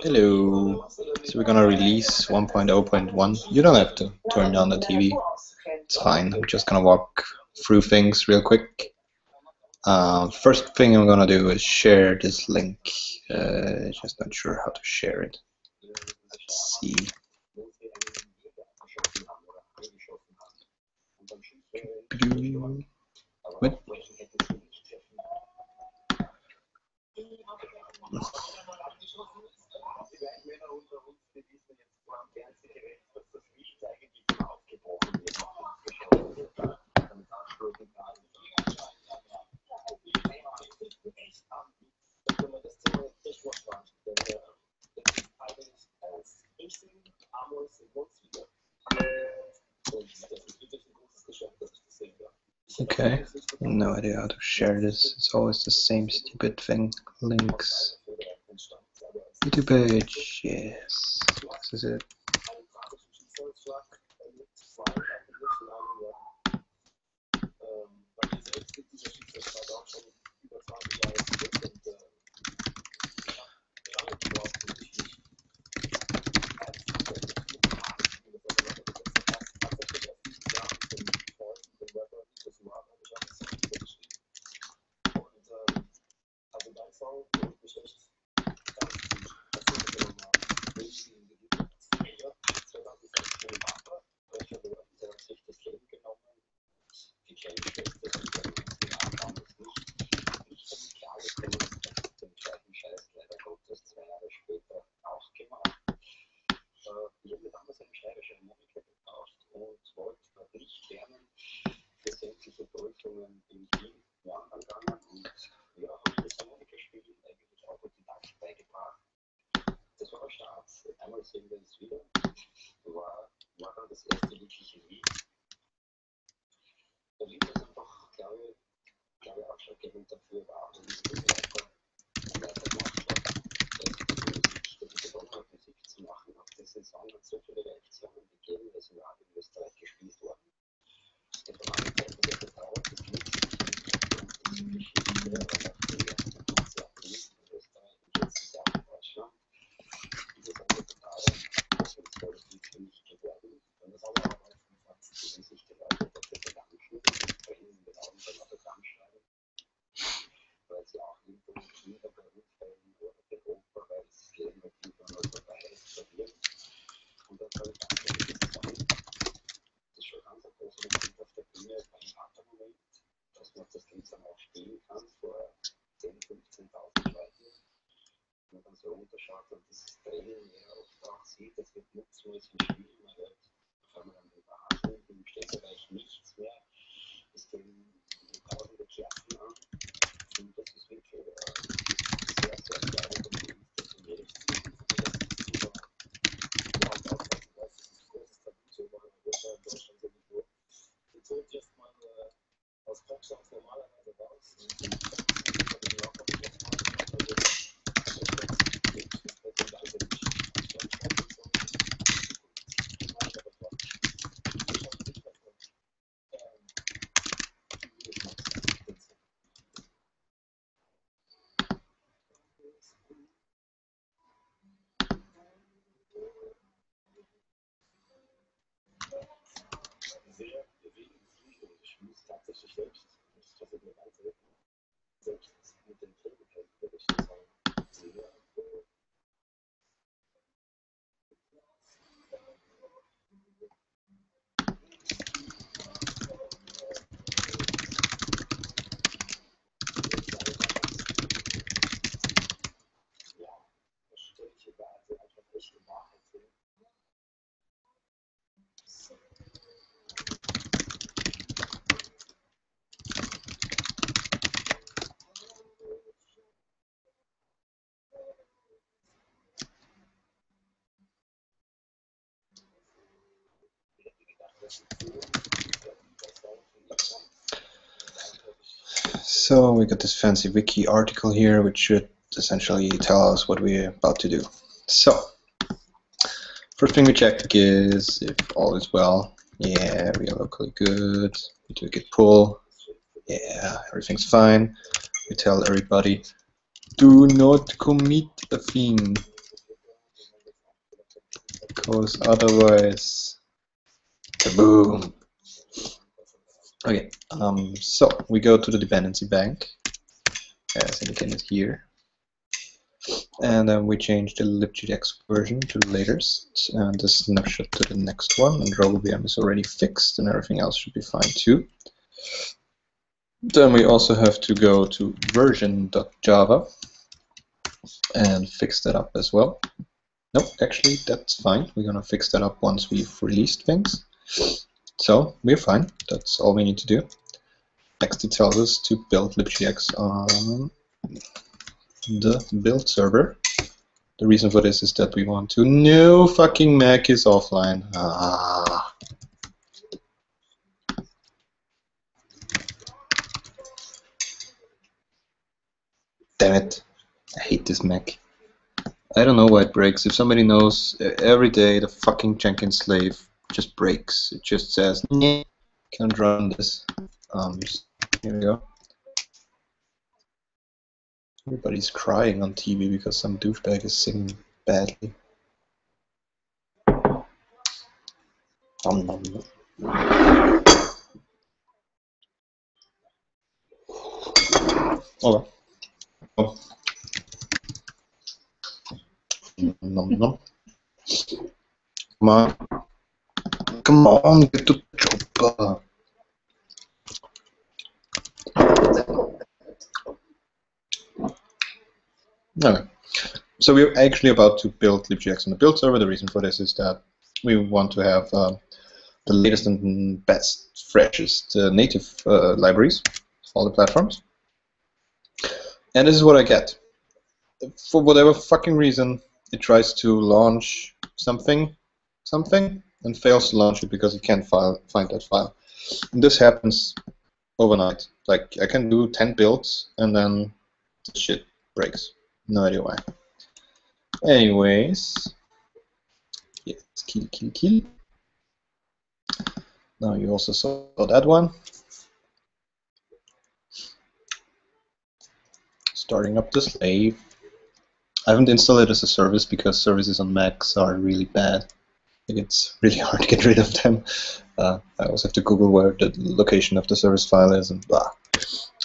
Hello. So we're gonna release 1.0.1. You don't have to turn down the TV. It's fine. I'm just gonna walk through things real quick. First thing I'm gonna do is share this link. Just not sure how to share it. Let's see. What? Okay, no idea how to share this. It's always the same stupid thing. Links. YouTube page, yes. This is it. So we got this fancy wiki article here, which should essentially tell us what we're about to do. So, first thing we check is if all is well. Yeah, we are locally good. We do a git pull. Yeah, everything's fine. We tell everybody Do not commit a thing, because otherwise, kaboom. Okay, so we go to the dependency bank, as indicated here, and then we change the libGDX version to the latest, and the snapshot to the next one, and RoboVM is already fixed, and everything else should be fine too. Then we also have to go to version.java and fix that up as well. Nope, actually that's fine. We're gonna fix that up once we've released things. So we're fine. That's all we need to do. Next it tells us to build libGDX on the build server. The reason for this is that we want to... No, fucking Mac is offline. Ah. Damn it. I hate this Mac. I don't know why it breaks. If somebody knows, every day the fucking Jenkins slave just breaks. It just says, nah, can't run this. Here we go. Everybody's crying on TV because some douchebag is singing badly. Nom. Oh. Oh. Nom. Come on. Come on, get to the chopper. Okay. So we're actually about to build libGDX on the build server. The reason for this is that we want to have the latest and best, freshest native libraries, all the platforms. And this is what I get. For whatever fucking reason, it tries to launch something, and fails to launch it because it can't find that file. And this happens overnight. Like, I can do 10 builds, and then the shit breaks. No idea why. Anyways, yes, kill. Now you also saw that one. Starting up the slave. I haven't installed it as a service because services on Macs are really bad. It's really hard to get rid of them. I also have to Google where the location of the service file is and blah.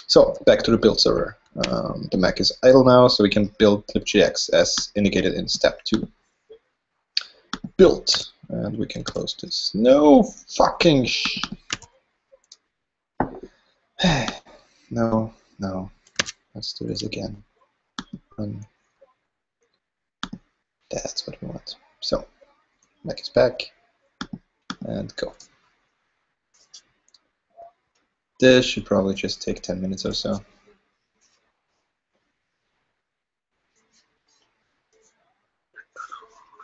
So, back to the build server. The Mac is idle now, so we can build libGDX as indicated in step 2. Built. And we can close this. No fucking No. Let's do this again. That's what we want. So, Mac is back. And go. This should probably just take 10 minutes or so.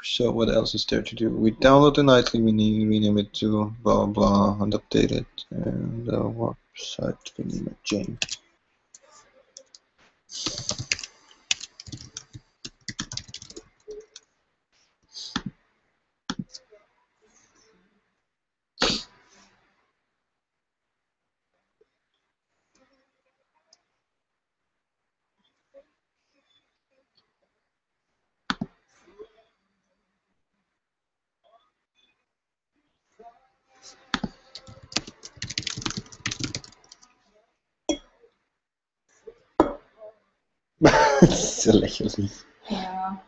So what else is there to do? We download the nightly, we rename it to blah blah and update it. And the website we name it Jane. So lächerlich. Ja.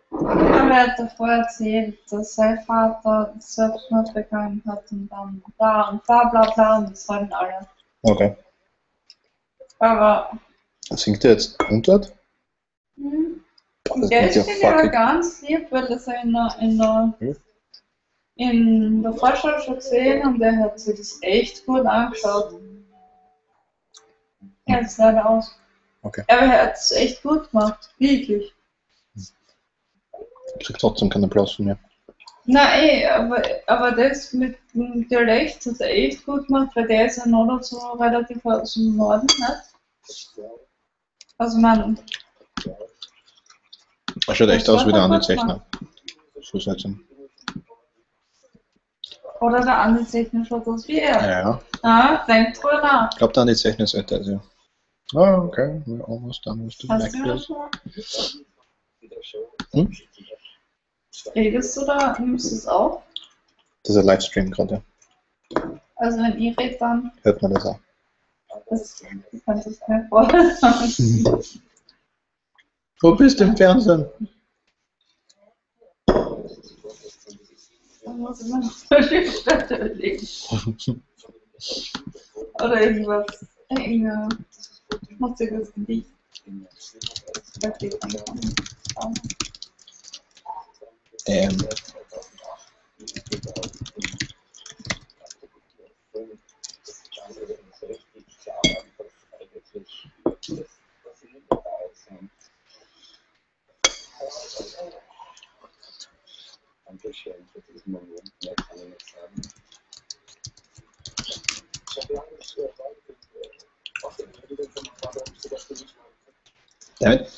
Aber er hat davor erzählt, dass sein Vater Selbstmord begangen hat und dann bla und bla und das wollen alle. Okay. Aber. Singt er jetzt Untot? Der ist ja ganz lieb, weil das in der Vorschau schon gesehen und der hat sich das echt gut angeschaut. Er ist leider aus. Okay. Aber er hat es echt gut gemacht, wirklich. Ich krieg trotzdem keinen Applaus von mir. Nein, aber das mit dem Dialekt hat er echt gut gemacht, weil der ist ja noch so relativ aus dem Norden, nicht? Also man. Er schaut echt aus wie der Andi Zechner. So seltsam. Oder der Andi Zechner schaut aus wie er. Ja. Ah, denkt drüber nach. Ich glaube, der Andi Zechner ist älter als er. Oh, okay. We're almost done with the Mac Hast du build. das mal? Hm? Redest du da? Nimmst du es auf? Das ist ein Livestream gerade. Also wenn ihr redet, dann Hört man das auch? das kann ich nicht mehr vorstellen. Wo bist du im Fernsehen? Man muss immer noch solche Städte überlegen. Oder irgendwas. Irgendein schmutziges Gedicht. Das geht anfangen. Ähm. Damit.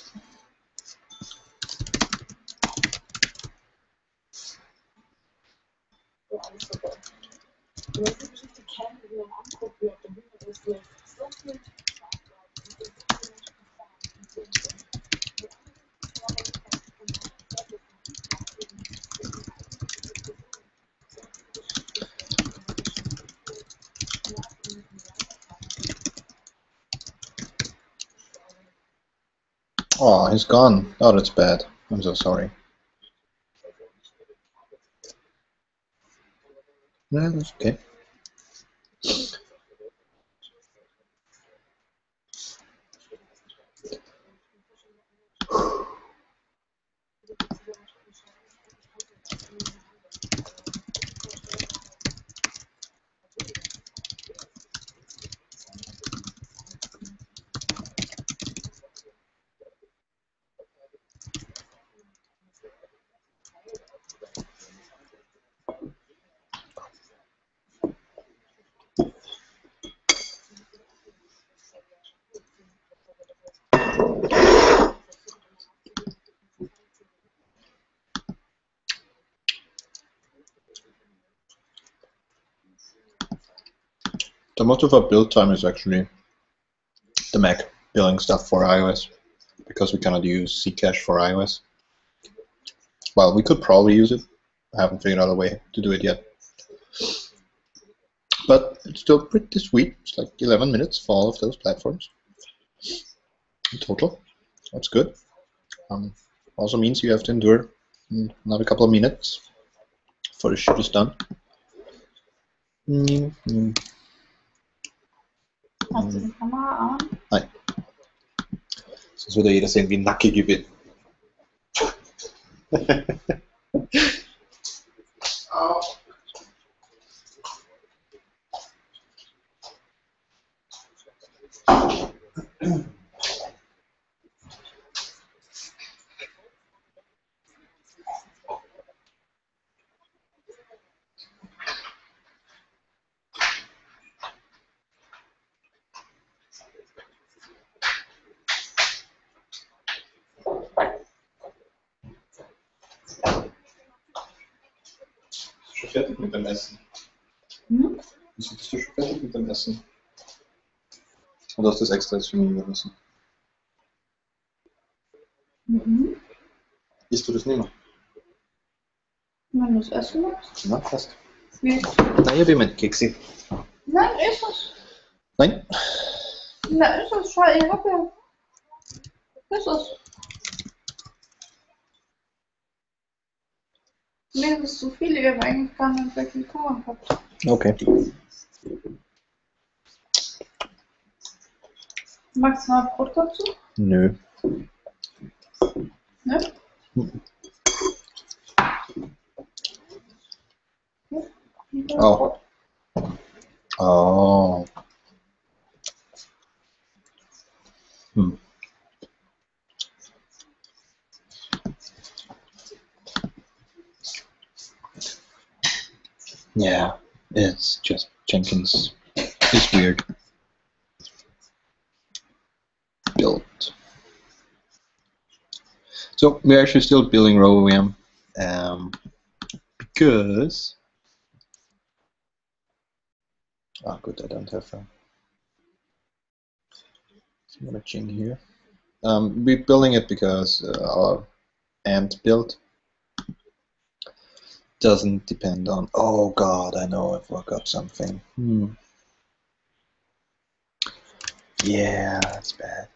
Oh, he's gone. Oh, that's bad. I'm so sorry. No, that's okay. The most of our build time is actually the Mac building stuff for iOS, because we cannot use Zcash for iOS. Well, we could probably use it. I haven't figured out a way to do it yet. But it's still pretty sweet. It's like 11 minutes for all of those platforms in total. That's good. Also means you have to endure another couple of minutes before the shoot is done. Hast du die Kamera an? Nein. Sonst würde jeder sehen, wie nackig ich bin. Schon fertig mit dem Essen? Hm? Bist du schon fertig mit dem Essen? Oder hast du das extra jetzt für mich überlassen? Mhm. Isst du das nicht mehr? Wenn du es essen magst? Na, fast. Wie? Nein, ich habe jemand Keksi. Nein, ist es. Nein? Na, ist es. Schau, ich hab ja. Ist es. Mir ist es zu viel, ich habe eigentlich gar nicht wirklich Hunger gehabt. Okay. Magst du noch Brot dazu? Nö. Ne? Oh. Oh. Hm. Yeah, it's just Jenkins is weird. Built. So we're actually still building RoboVM because good, I don't have imaging here. We're building it because our ant build doesn't depend on. Oh god, I know I forgot something. Yeah, that's bad.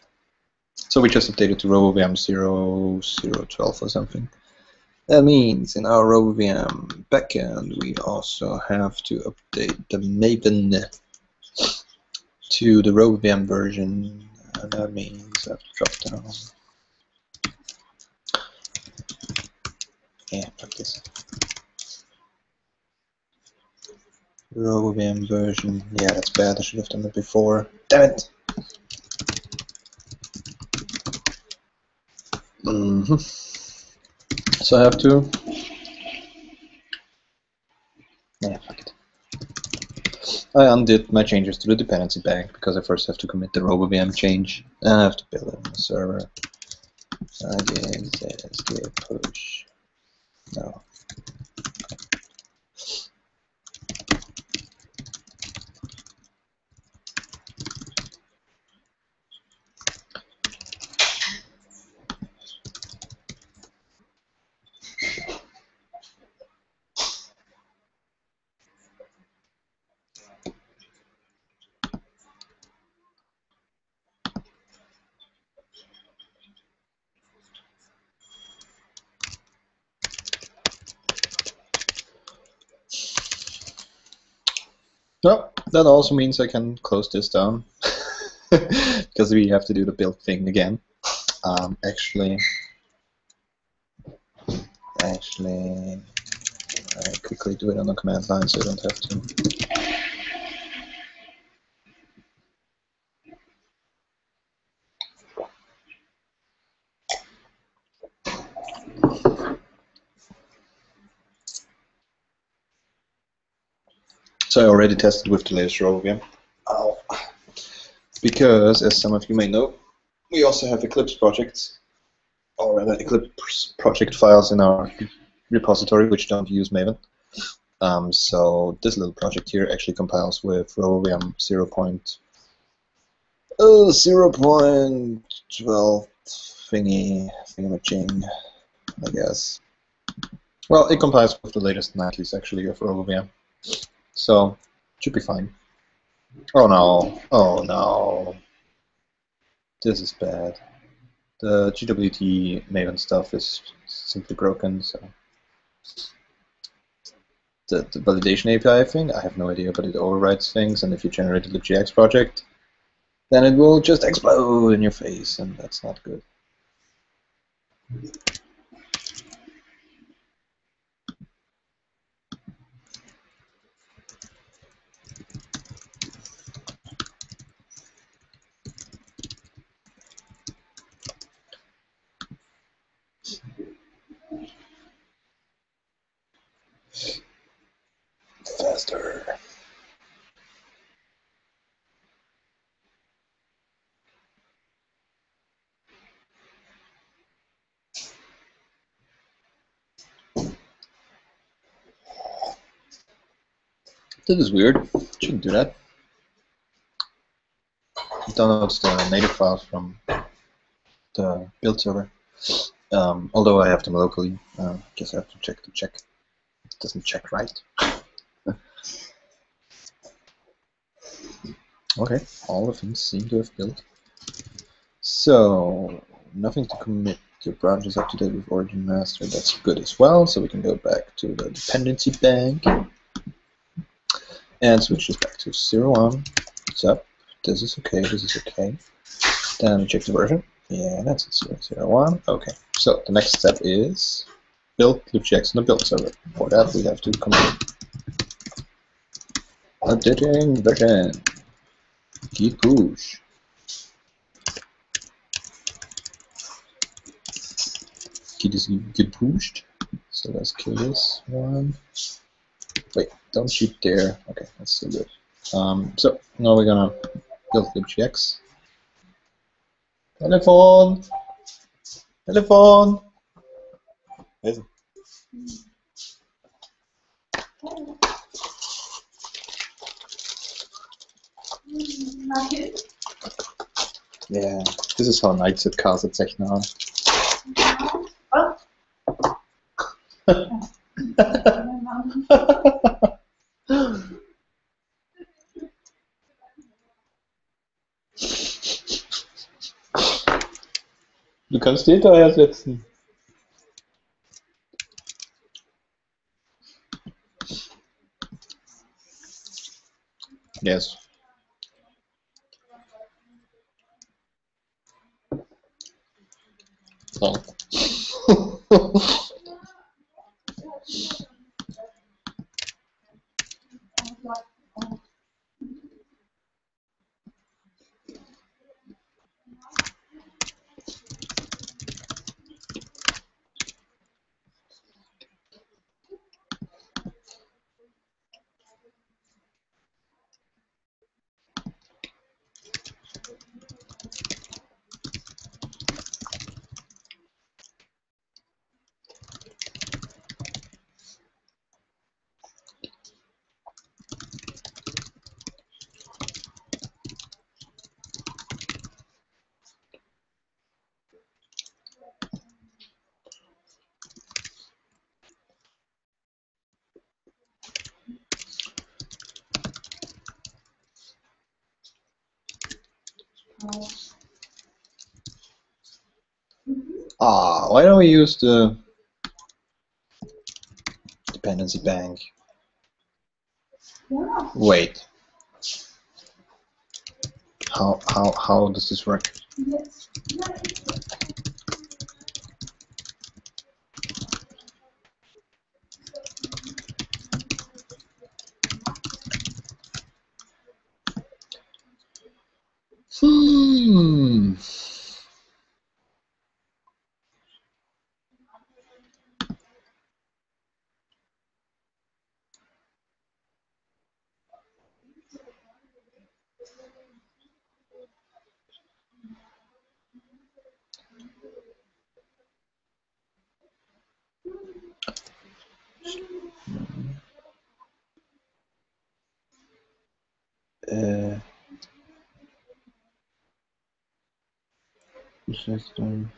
So we just updated to RoboVM 0.0.12 or something. That means in our RoboVM backend we also have to update the Maven to the RoboVM version. And that means I have to drop down. Yeah, like this. RoboVM version. Yeah, that's bad. I should have done it before. Damn it! So I have to. Yeah, fuck it. I undid my changes to the dependency bank because I first have to commit the RoboVM change. And I have to build it on the server. Again, says git push. No. Well, that also means I can close this down because we have to do the build thing again. Actually, I quickly do it on the command line so I don't have to. So I already tested with the latest RoboVM. Ow. Because, as some of you may know, we also have Eclipse projects, or rather Eclipse project files in our repository which don't use Maven. So this little project here actually compiles with RoboVM 0.12 thingamajig, I guess. Well, it compiles with the latest nightlies actually of RoboVM, so should be fine. Oh no! Oh no! This is bad. The GWT Maven stuff is simply broken, so the validation API thing, I have no idea, but it overrides things, and if you generate a libGDX project, then it will just explode in your face, and that's not good. Faster. This is weird. Shouldn't do that. It downloads the native files from the build server. Although I have them locally, guess I have to check to check. It doesn't check right. Okay, all the things seem to have built. So, nothing to commit. Your branch is up to date with origin master. That's good as well. So we can go back to the dependency bank and switch this back to 0.1. What's up? This is okay. This is okay. Then we check the version. Yeah, that's it. 0.0.1. Okay. So the next step is build libGDX on the build server. For that, we have to commit updating version. Git push. Git is get pushed. So let's kill this one. Wait, don't shoot there. Okay, that's still good. So now we're gonna build libGDX. Telephone. Telephone. Listen. Yeah, this is how knights at castle Zechner are. Was? Du kannst den daher setzen. Yes. So. Why don't we use the dependency bank? Yeah. Wait. How does this work? Yes. System.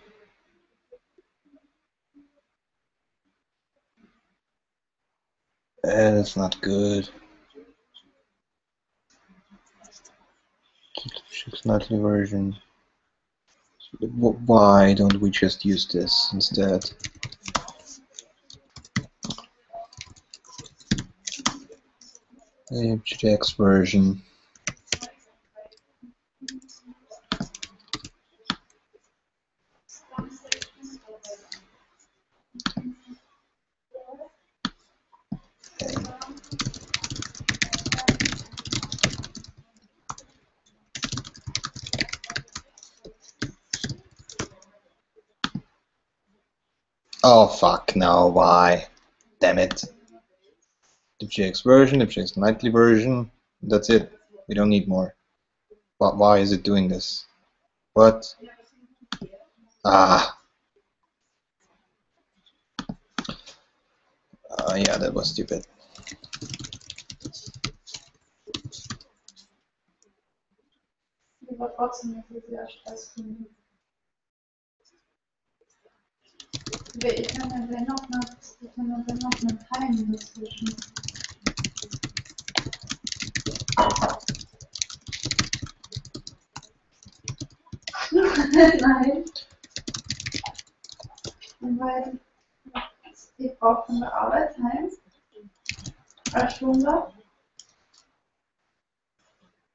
That's not good. Nightly version. Why don't we just use this instead? libGDX version. Oh fuck, no, why? Damn it. libGDX version, libGDX nightly version, that's it. We don't need more. But why is it doing this? What? Yeah, that was stupid. Aber trotzdem ist es sehr stressvoll. Ich kann ja dennoch einen Time dazwischen. Nein. Weil ich brauche von der Arbeit heim eine Stunde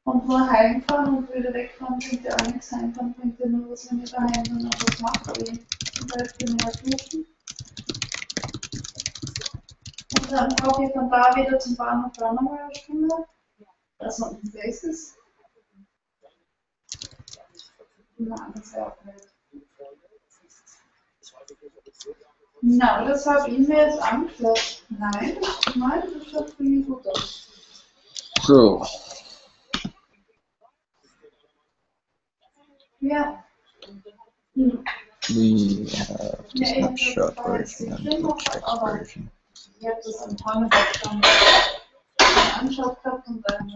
und nur heimfahren und wieder wegfahren bringt ja auch nichts. Heimfahren bringt ja nur was, wenn ich daheim dann noch was mache, wie zum Beispiel mehr duschen. Und dann brauche ich von da wieder zum Bahnhof auch nochmal eine Stunde. Das noch ein Place ist. Nein, das wäre auch nicht. Na, das habe ich mir jetzt angeschaut. Nein, das schaut für mich gut aus. So. Ja. We have the snapshot version and the libGDX version. Ich habe das am Vormittag schon angeschaut gehabt und dann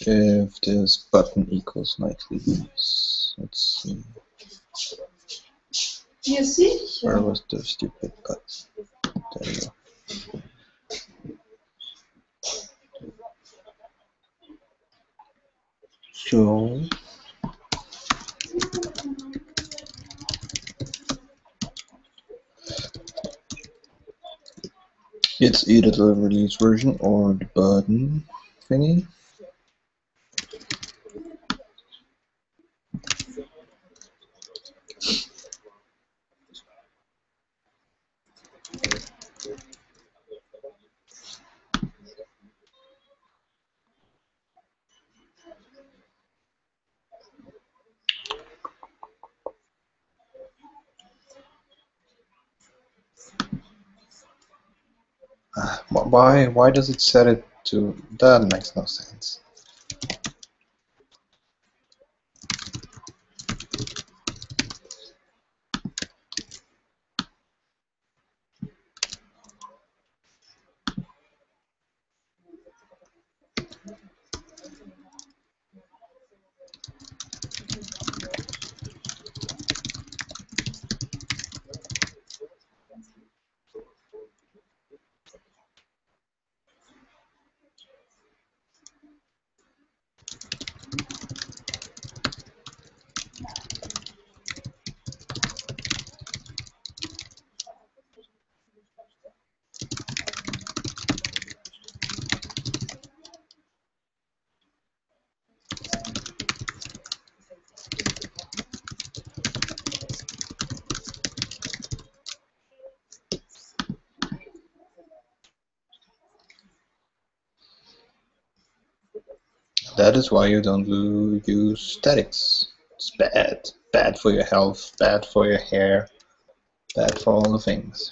If this button equals nightly use, let's see. Ja, sicher. Where was the stupid button? There you go. So it's either the release version or the button thingy. Why does it set it to that? Makes no sense. That is why you don't use statics. It's bad. Bad for your health, bad for your hair, bad for all the things.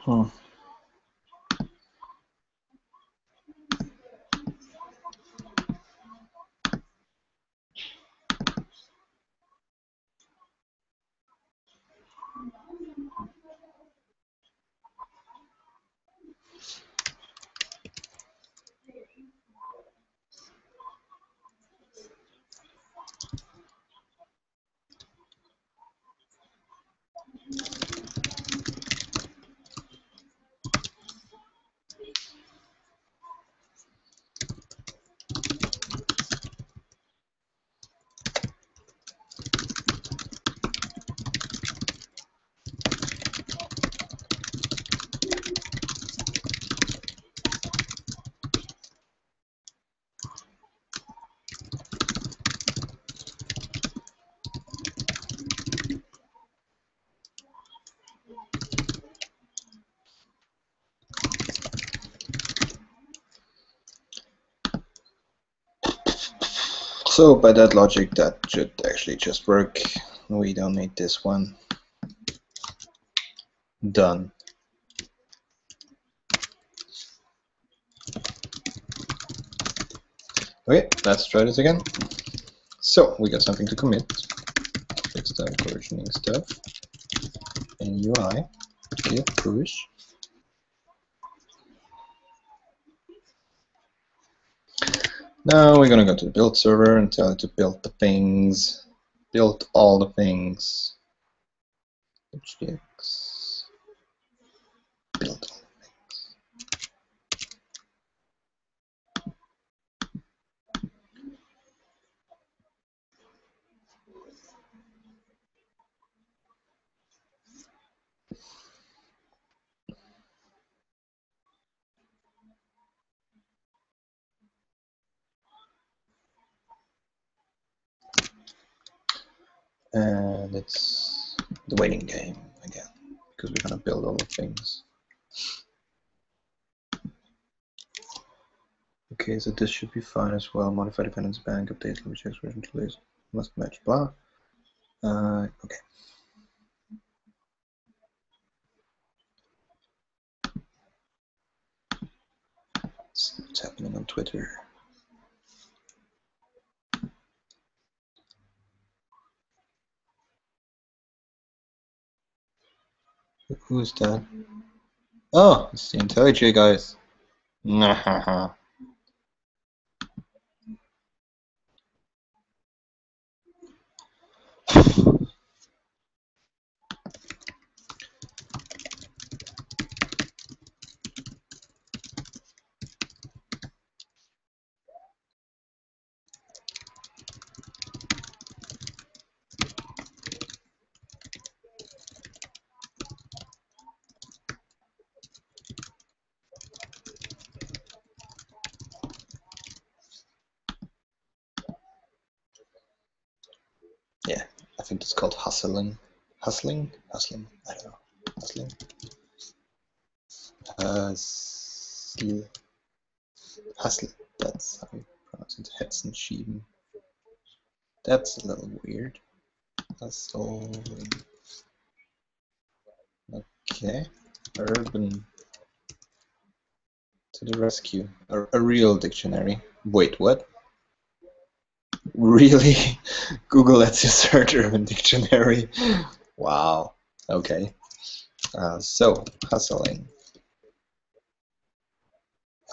Hmm. So by that logic, that should actually just work. We don't need this one. Done. Okay, let's try this again. So we got something to commit. Fix the versioning stuff. In UI, git push. Now we're gonna go to the build server and tell it to build the things. Build all the things. libGDX build. And it's the waiting game again, because we're gonna build all the things. Okay, so this should be fine as well. Modify dependence bank, update libGDX version 2 must match blah. Okay. What's happening on Twitter? Who's that? Oh, it's the IntelliJ guys. Nah. Yeah, I think it's called hustling. Hustling? Hustling? I don't know. Hustling? Hustle. That's how you pronounce it. Hetzen schieben. That's a little weird. Hustling. Okay. Urban to the rescue. A real dictionary. Wait, what? Really? Google lets you search Urban Dictionary. Wow. Okay. So, hustling.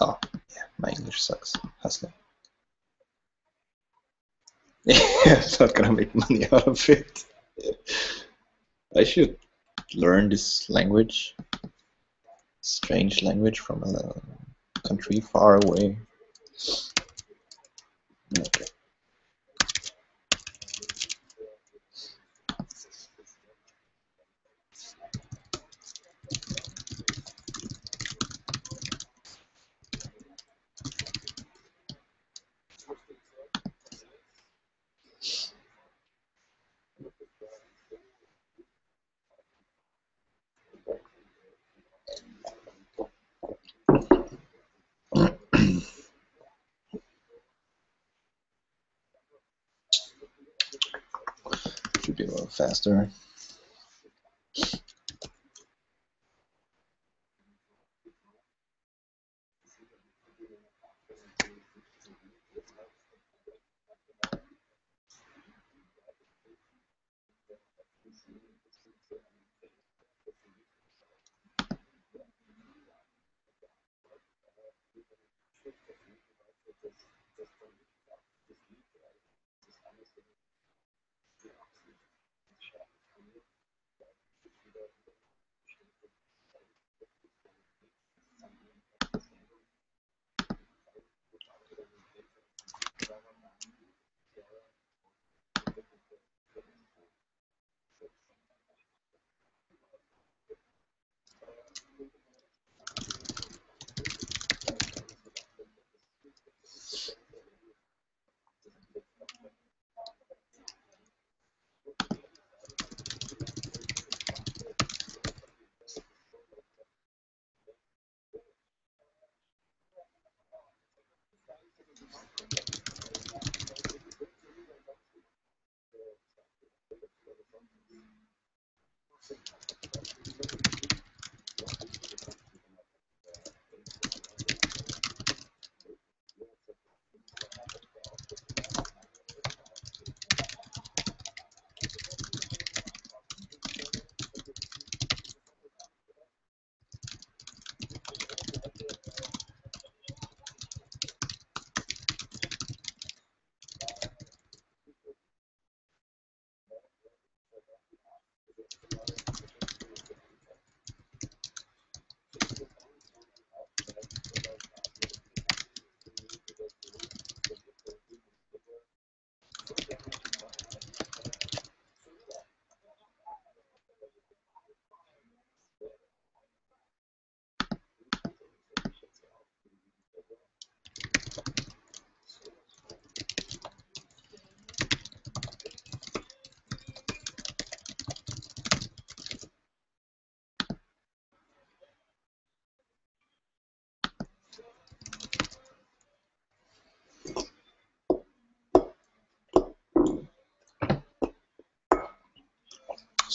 Oh, yeah, my English sucks. Hustling. Yeah, I'm not gonna make money out of it. I should learn this language. Strange language from a country far away. Okay. Should be a little faster.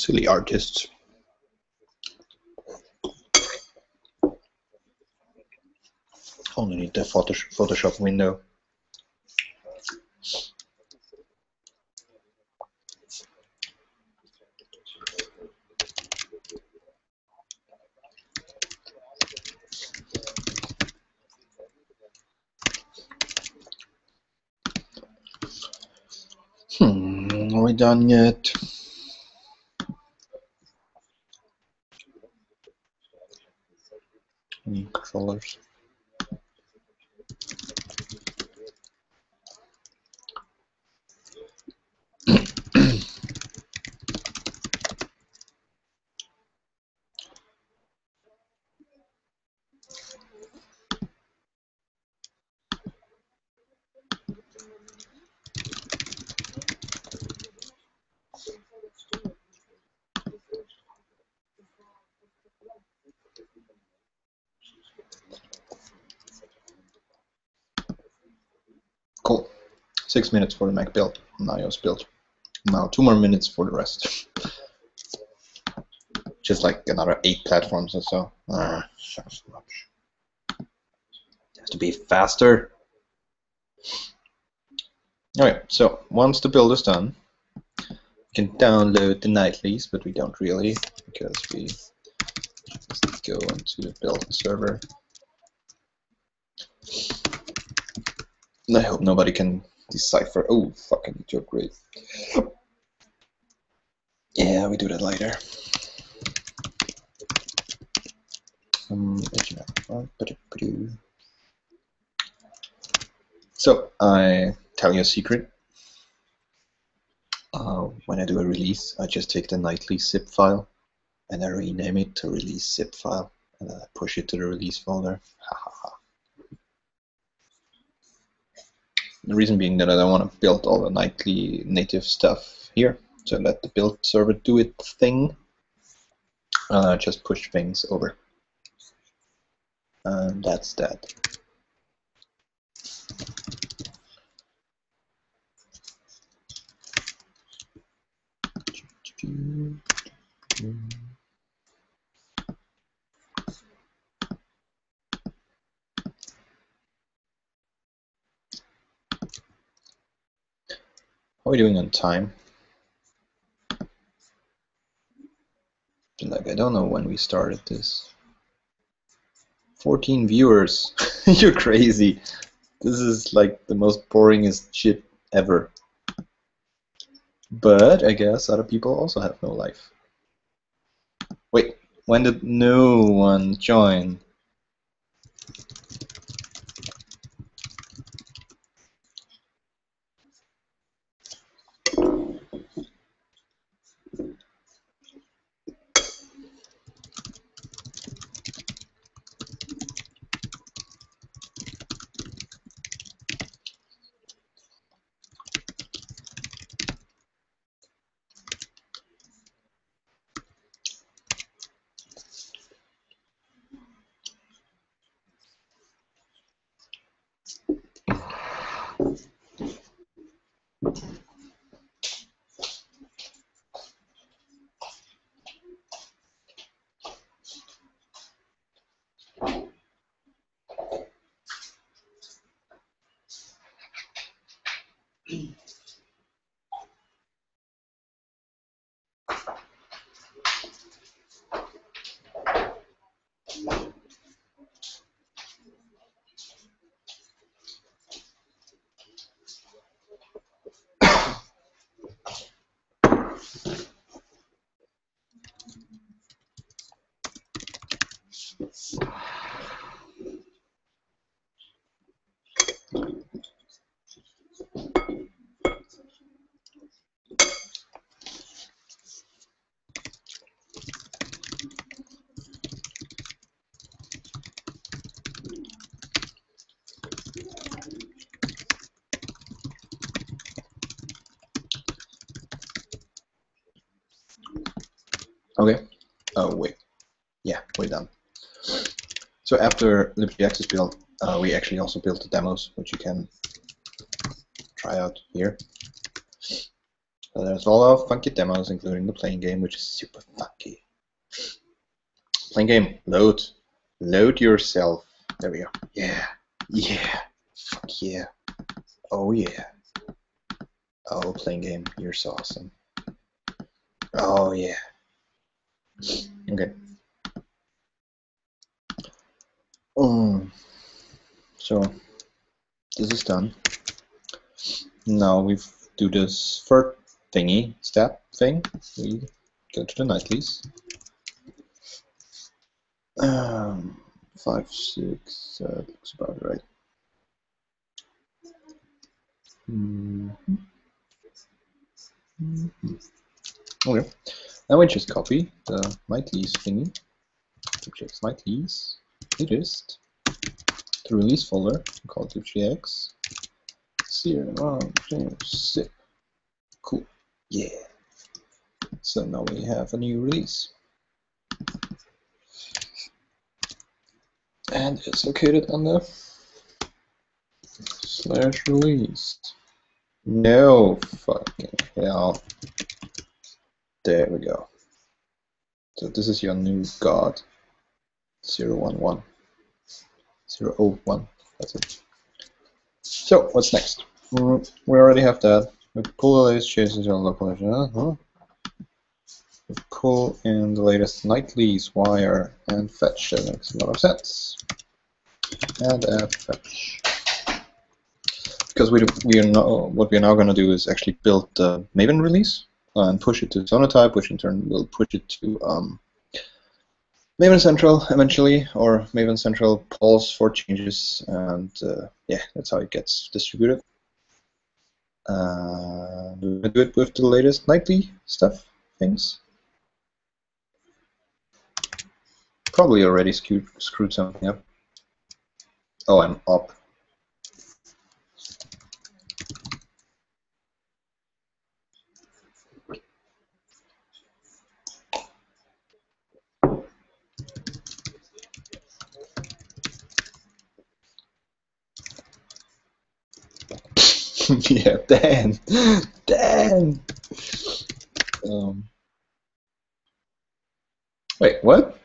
Silly artists. Only need the Photoshop window. Are we done yet? Any controllers? Cool. 6 minutes for the Mac build, and iOS build. Now 2 more minutes for the rest. Just like another 8 platforms or so. So much. It has to be faster. Okay, so once the build is done, we can download the nightlies, but we don't really, because we just go into the build server. And I hope nobody can decipher. Oh, fucking joke, great. Yeah, we do that later. So I tell you a secret. When I do a release, I just take the nightly zip file and I rename it to release zip file, and then I push it to the release folder. Ha ha ha. The reason being that I don't want to build all the nightly native stuff here, so let the build server do its thing. Just push things over. And that's that. How are we doing on time? Like, I don't know when we started this. 14 viewers. You're crazy. This is like the most boringest shit ever. But I guess other people also have no life. Wait, when did no one join? Okay. Oh, wait. Yeah, we're done. So after libGDX is built, we actually also built the demos, which you can try out here. There's a lot of funky demos, including the playing game, which is super funky. Playing game, load. Load yourself. There we go. Yeah. Yeah. Fuck yeah. Oh yeah. Oh, playing game, you're so awesome. Oh yeah. Okay. So this is done. Now we do this third thingy step thing. We go to the nightlies. 5, 6. Looks about right. Okay. Now we just copy the nightlies thingy. libGDX nightlies. Latest. The release folder. We call it libGDX. 0.1.0.6. Cool. Yeah. So now we have a new release. And it's located on the /release. No fucking hell. There we go. So this is your new god. 011. 001. That's it. So what's next? We already have that. We pull the latest changes on local. We pull in the latest nightlies wire and fetch. That makes a lot of sense. And add fetch. Because what we are now going to do is actually build the Maven release and push it to Sonotype, which in turn will push it to Maven Central eventually, or Maven Central polls for changes, and yeah, that's how it gets distributed. Do we do it with the latest nightly stuff, things? Probably already screwed something up. Oh, I'm up. Yeah, Dan. Wait, what?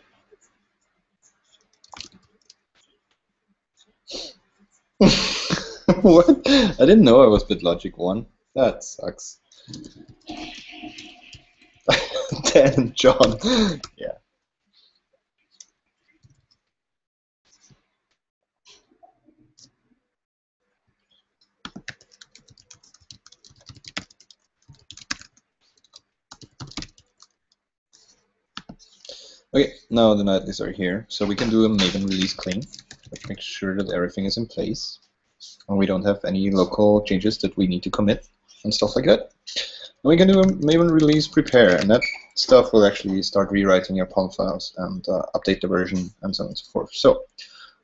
What? I didn't know I was BitLogic 1. That sucks. Dan and John. Yeah. Okay, now the nightlies are here, so we can do a Maven release clean, which makes sure that everything is in place, and we don't have any local changes that we need to commit and stuff like that. And we can do a Maven release prepare, and that stuff will actually start rewriting your POM files and update the version and so on and so forth. So,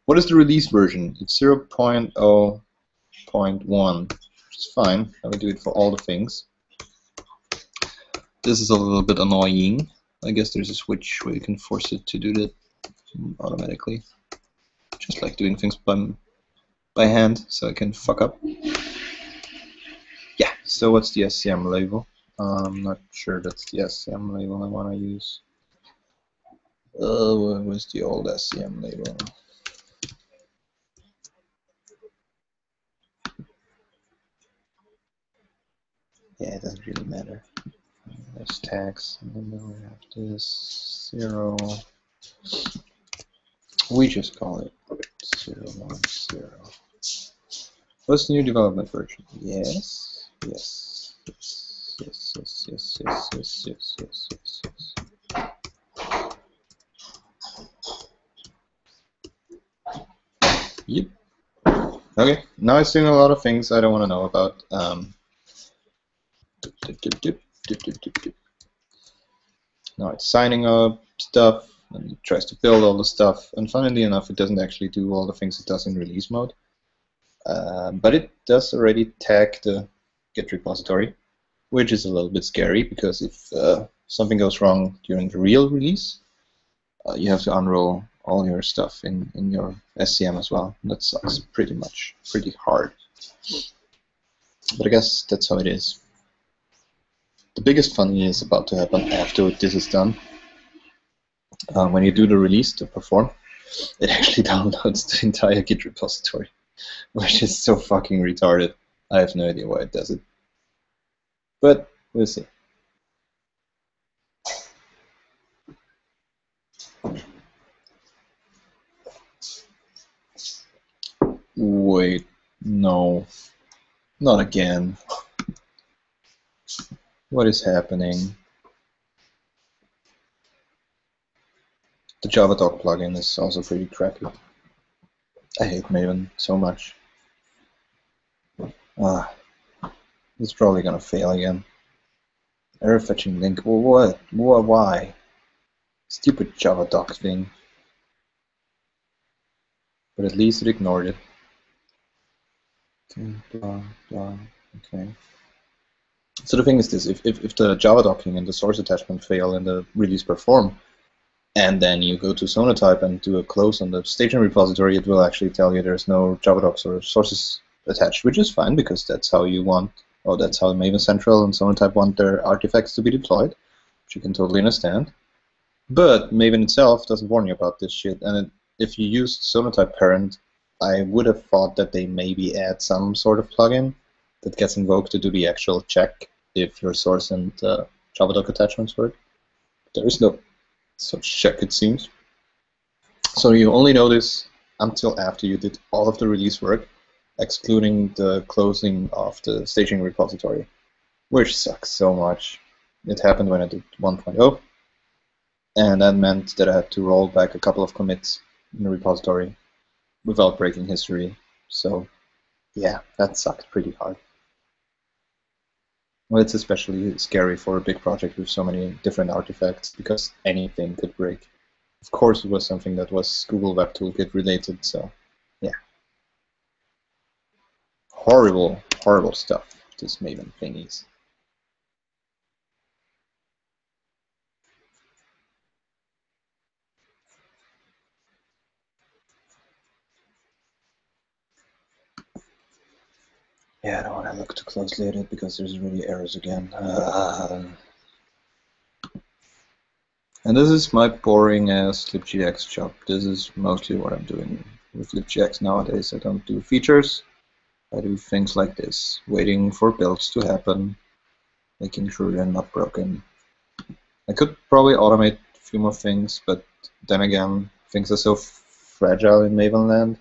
what is the release version? It's 0.0.1, which is fine. I will do it for all the things. This is a little bit annoying. I guess there's a switch where you can force it to do that automatically. Just like doing things by hand, so I can fuck up. Yeah, so what's the SCM label? I'm not sure that's the SCM label I want to use. Where's the old SCM label? Yeah, it doesn't really matter. There's tags, and then we have this 0. We just call it 010. What's the new development version? Yes, yes, yes, yes, yes, yes, yes, yes, yes, yes, yes, yes. Yep. Okay, now it's doing a lot of things I don't want to know about. Now it's signing up stuff, and it tries to build all the stuff, and funnily enough, it doesn't actually do all the things it does in release mode. But it does already tag the Git repository, which is a little bit scary, because if something goes wrong during the real release, you have to unroll all your stuff in your SCM as well. That sucks pretty hard. But I guess that's how it is. the biggest fun is about to happen after this is done. When you do the release to perform, it actually downloads the entire Git repository, which is so fucking retarded. I have no idea why it does it. But we'll see. Wait, no. Not again. What is happening? The JavaDoc plugin is also pretty crappy. I hate Maven so much. It's probably gonna fail again. Error fetching link. What? Why? Stupid JavaDoc thing. But at least it ignored it. Okay, blah, blah, okay. So the thing is this, if the Java docking and the source attachment fail in the release perform, and then you go to Sonatype and do a close on the staging repository, it will actually tell you there's no Java docs or sources attached, which is fine because that's how you want, or that's how Maven Central and Sonatype want their artifacts to be deployed, which you can totally understand. But Maven itself doesn't warn you about this shit, and if you used Sonatype parent, I would have thought that they maybe add some sort of plugin that gets invoked to do the actual check if your source and JavaDoc attachments work. There is no such check, it seems. So you only know this until after you did all of the release work, excluding the closing of the staging repository, which sucks so much. It happened when I did 1.0, and that meant that I had to roll back a couple of commits in the repository without breaking history. So yeah, that sucked pretty hard. Well, it's especially scary for a big project with so many different artifacts because anything could break. Of course, it was something that was Google Web Toolkit related, so yeah. Horrible, horrible stuff, this Maven thingies. Yeah, I don't want to look too closely at it because there's really errors again. And this is my boring ass libGDX job. This is mostly what I'm doing with libGDX nowadays. I don't do features. I do things like this, waiting for builds to happen, making sure they're not broken. I could probably automate a few more things, but then again, things are so fragile in Maven land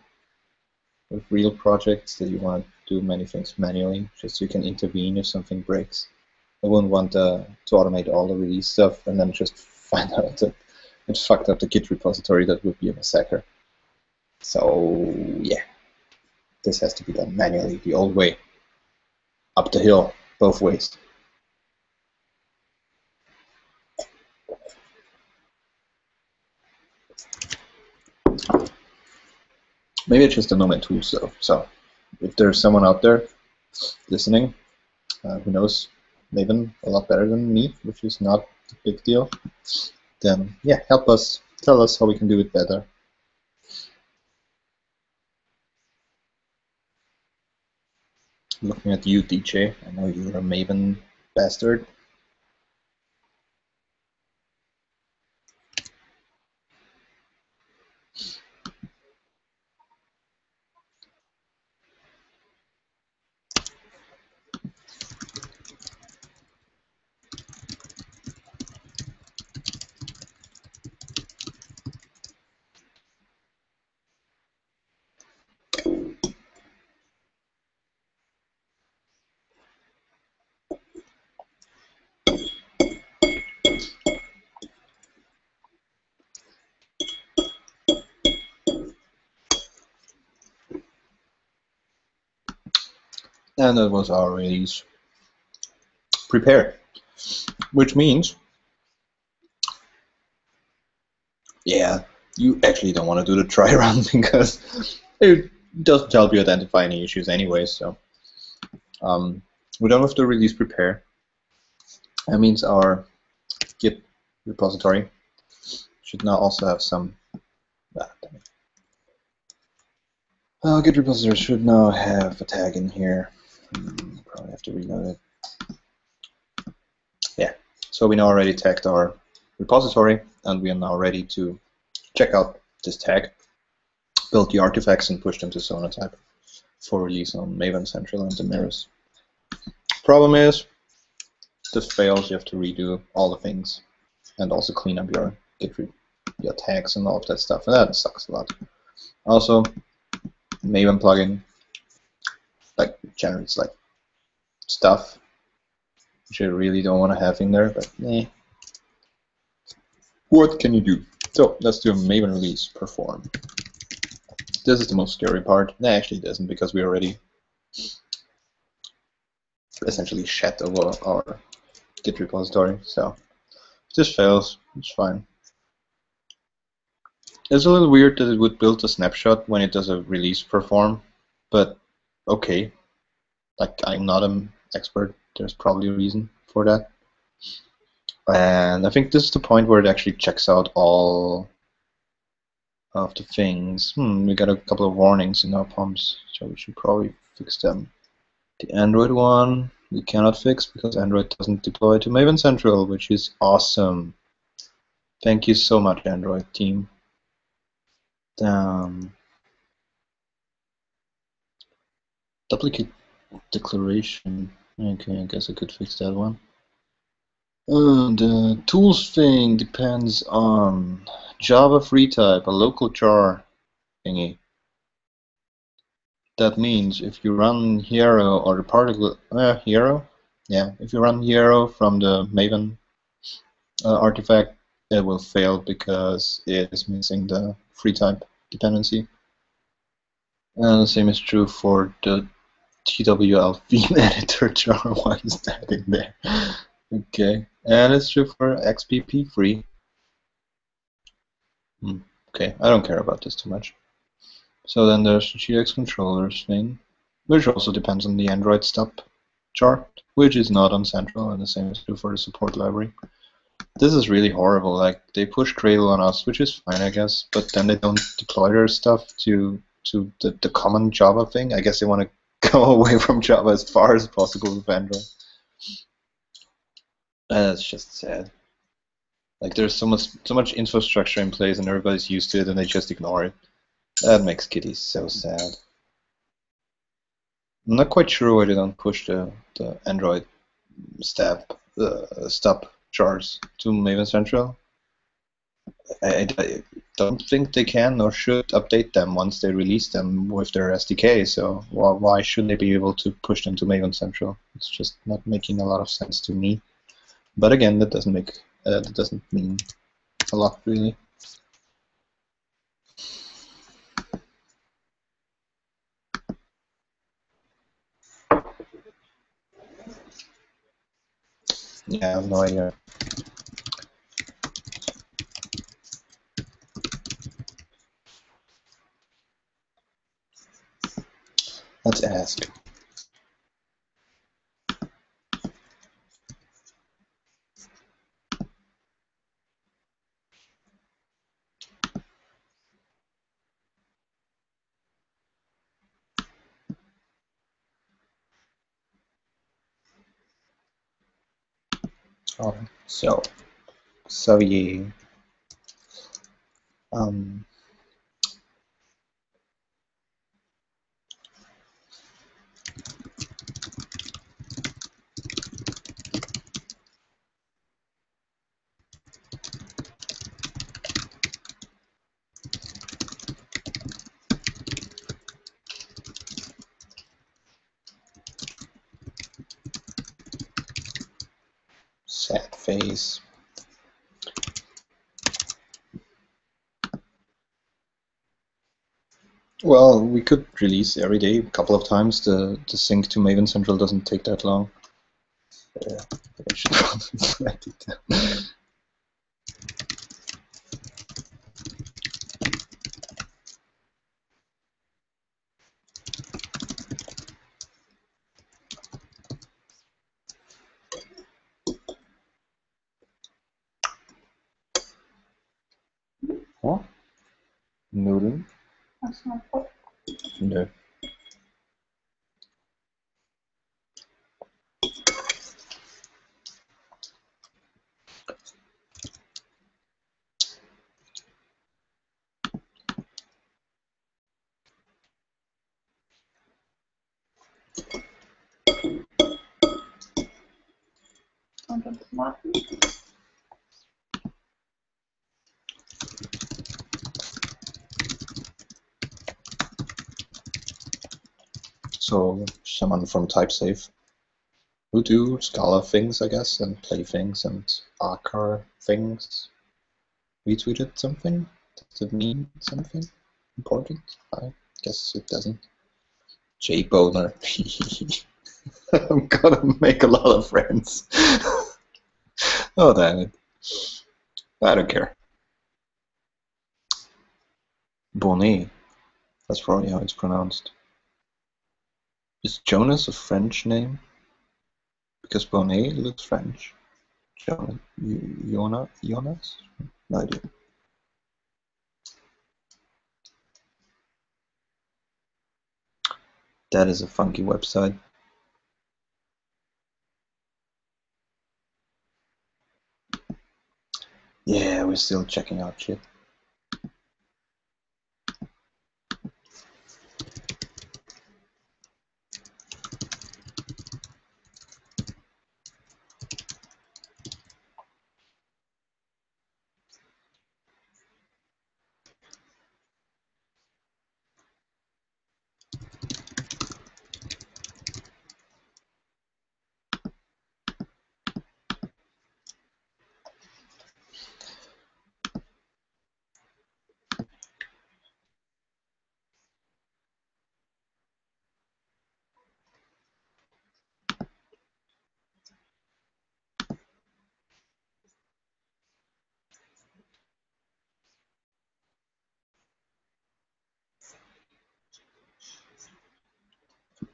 with real projects that you want to do many things manually, just so you can intervene if something breaks. I wouldn't want to automate all the release stuff and then just find out that it fucked up the Git repository. That would be a massacre. So yeah, this has to be done manually, the old way. Up the hill, both ways. Maybe I just don't know my tools though. So if there's someone out there listening who knows Maven a lot better than me, which is not a big deal, then yeah, help us. Tell us how we can do it better. Looking at you, DJ. I know you're a Maven bastard. And that was our release. Prepare. Which means, yeah, you actually don't want to do the try run because it doesn't help you identify any issues anyway. So we're done with the release prepare. That means our Git repository should now also have some. Git repository should now have a tag in here. Probably have to reload it. So we now already tagged our repository, and we are now ready to check out this tag, build the artifacts, and push them to Sonatype for release on Maven Central and the mirrors. Problem is, this fails. You have to redo all the things, and also clean up your your tags and all of that stuff. And that sucks a lot. Also, Maven plugin like generates like stuff which I really don't want to have in there, but what can you do? So let's do a Maven release perform. This is the most scary part. No, actually it doesn't, because we already essentially shed over our Git repository. So if this fails, it's fine. It's a little weird that it would build a snapshot when it does a release perform, but okay. Like, I'm not an expert. There's probably a reason for that. And I think this is the point where it actually checks out all of the things. We got a couple of warnings in our pumps, so we should probably fix them. The Android one we cannot fix because Android doesn't deploy to Maven Central, which is awesome. Thank you so much, Android team. Duplicate declaration. Okay, I guess I could fix that one. The tools thing depends on Java free type, a local jar thingy. That means if you run Hero or the particle Hero, yeah, if you run Hero from the Maven artifact, it will fail because it is missing the free type dependency. And the same is true for the TWL theme editor jar. Why is that in there? Okay, and it's true for XPP free. Okay, I don't care about this too much. So then there's the GX controllers thing, which also depends on the Android stub chart, which is not on Central, and the same is true for the support library. This is really horrible. Like, they push Cradle on us, which is fine, I guess, but then they don't deploy their stuff to the common Java thing. I guess they want to go away from Java as far as possible with Android. That's just sad. Like, there's so much infrastructure in place and everybody's used to it and they just ignore it. That makes Kitty so sad. I'm not quite sure why they don't push the Android stub jars to Maven Central. I don't think they can or should update them once they release them with their SDK, so why should they be able to push them to Maven Central? It's just not making a lot of sense to me. But again, that doesn't mean a lot, really. Yeah, I have no idea. Let's ask. So Xavier, sad face. Well, we could release every day, a couple of times. The sync to Maven Central doesn't take that long. I should probably write it down. What? Noodle? That's not good. No. machen. So someone from TypeSafe who do Scala things, I guess, and play things and Arcar things retweeted something. Does it mean something important? I guess it doesn't. J Boner. I'm gonna make a lot of friends. Oh damn it. I don't care. Bonnet. That's probably how it's pronounced. Is Jonas a French name? Because Bonnet looks French. Jonas? No idea. That is a funky website. Yeah, we're still checking out shit.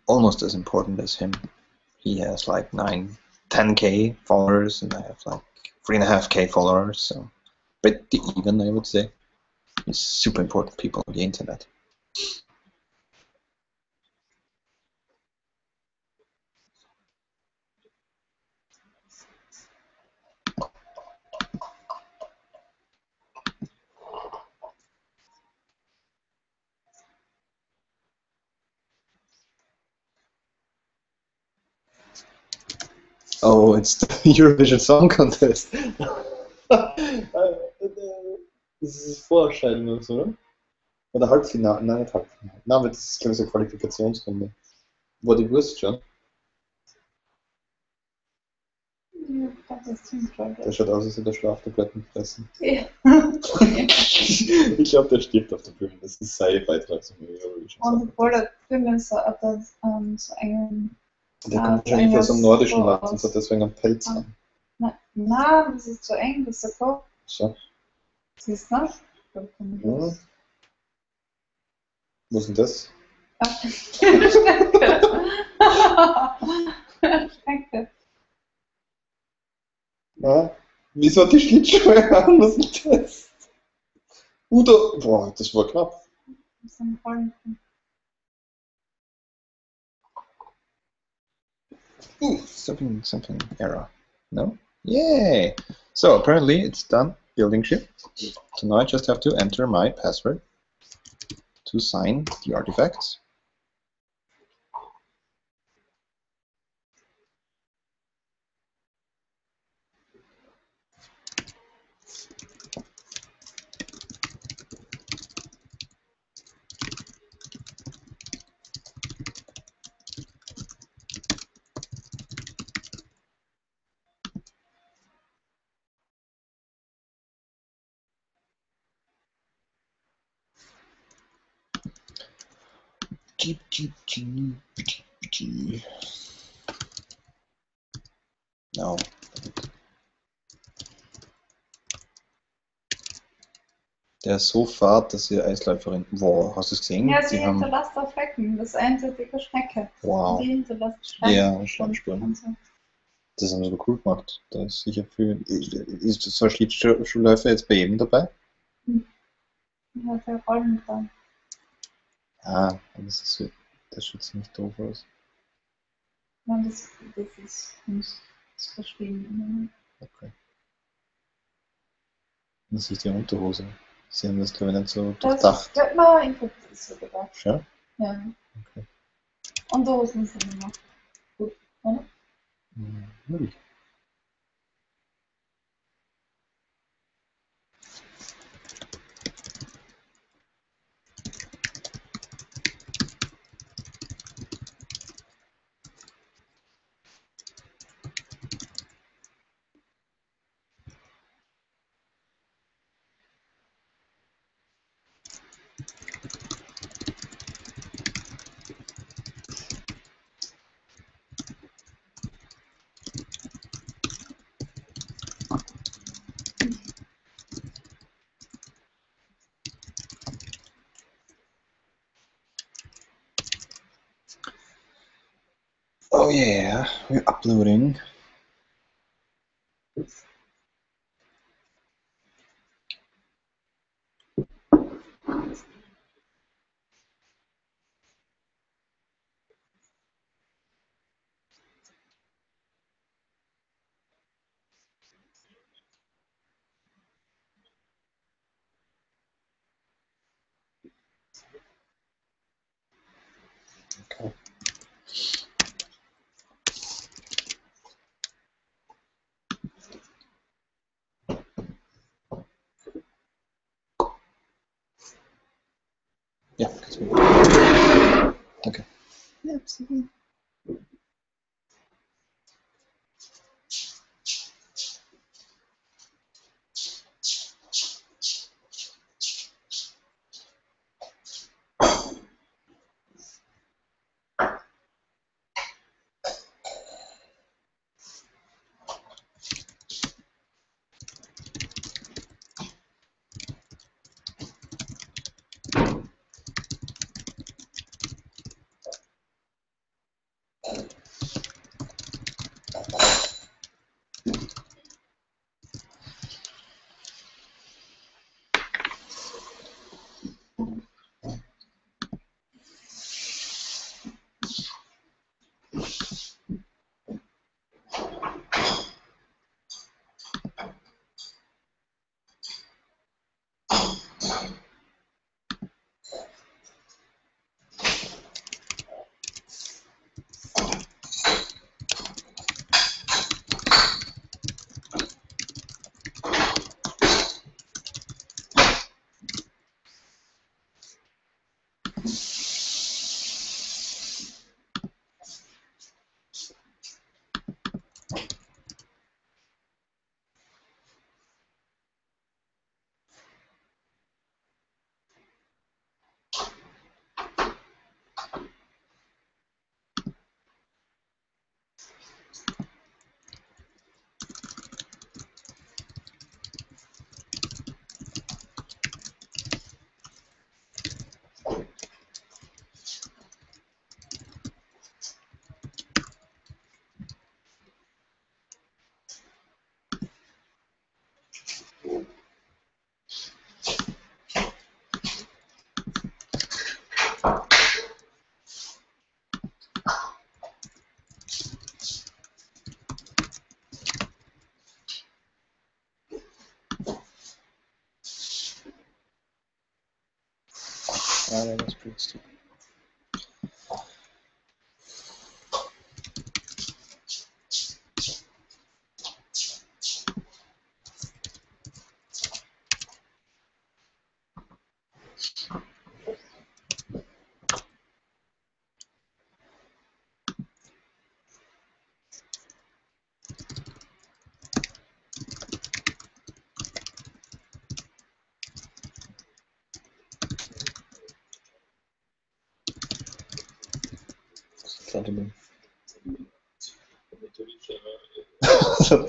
Almost as important as him. He has like 10k followers, and I have like 3.5k followers, so pretty even, I would say. He's super important people on the internet. Oh, it's the Eurovision Song Contest. Das ist Vorentscheidung oder so, oder? Oder Halbfinale? Nein, nicht Halbfinale. Nein, aber das ist, glaube ich, so eine Qualifikationsrunde. Wo die Wurst schon? Ja, das ist ziemlich toll. Der schaut aus, als hätte er Schlaftabletten fressen. Ja. Ich glaube, der stirbt auf der Bühne. Das ist sein Beitrag zum Eurovision. Und obwohl der Film ist so etwas so engen. Der kommt wahrscheinlich aus einem nordischen Land und hat deswegen einen Pelz an. Nein, das ist zu eng, das ist so. So. Siehst du? Hm. Wo ist denn das? Danke. Ja. Wieso hat die Schlittschuhe an? Was ist denn das? Udo! Boah, das war knapp. Something error. No? Yay! So apparently it's done building ship. So now I just have to enter my password to sign the artifacts. No. Der ist so fad, dass die Eisläuferin. Wow, hast du es gesehen? Ja, sie hinterlässt auch Flecken. Das ist einseitige Schnecke. Wow. Die hinterlässt Flecken. Ja, Schleimspuren. So. Das haben sie aber cool gemacht. Da ist sicher viel. Ist so ein Schlittschuhläufer jetzt bei jedem dabei? Ja, für Rollen dran. Ah, das schaut ziemlich doof aus. Nein, das ist verschwinden. Okay. Das ist die Unterhose. Sie haben das, glaube ich, nicht so durchdacht. Nein, ich habe das so gedacht. Ja? Ja. Okay. Unterhosen sind immer gut, oder? Möglich. Oh yeah, we're uploading. Okay. Yeah, okay. Ja, absolut. That was pretty stupid. Gentlemen.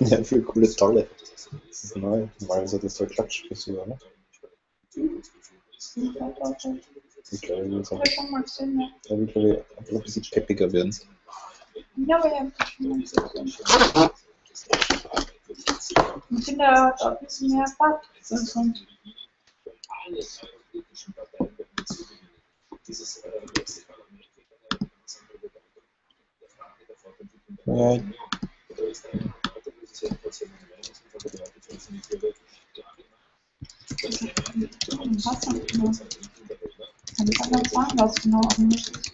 Ja, für coole Story. Das ist neu. Normalerweise das so Klatschfrisur, ne? Ich glaube, wir müssen Das schon mal gesehen, ja. ein bisschen peppiger werden. Ja, aber ich habe das schon mal gesehen. Ich finde, er hat auch ein bisschen mehr Bart. Ja, Was noch genau? Kann ich aber sagen, was genau anders ist.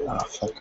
Ah, fuck.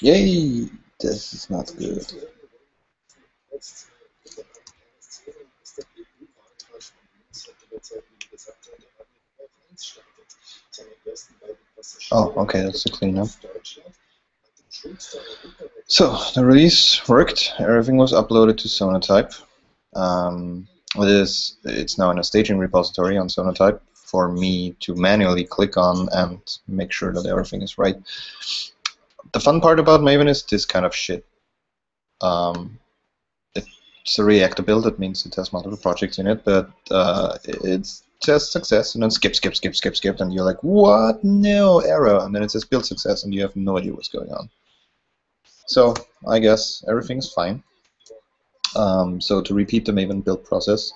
Yay! This is not good. Oh, okay, that's the cleanup. So the release worked. Everything was uploaded to Sonatype. It's now in a staging repository on Sonatype for me to manually click on and make sure that everything is right. The fun part about Maven is this kind of shit. It's a Reactor build. That means it has multiple projects in it, but it's just success, and then skip, and you're like, what? No, error. And then it says build success, and you have no idea what's going on. So I guess everything's fine. So to repeat the Maven build process,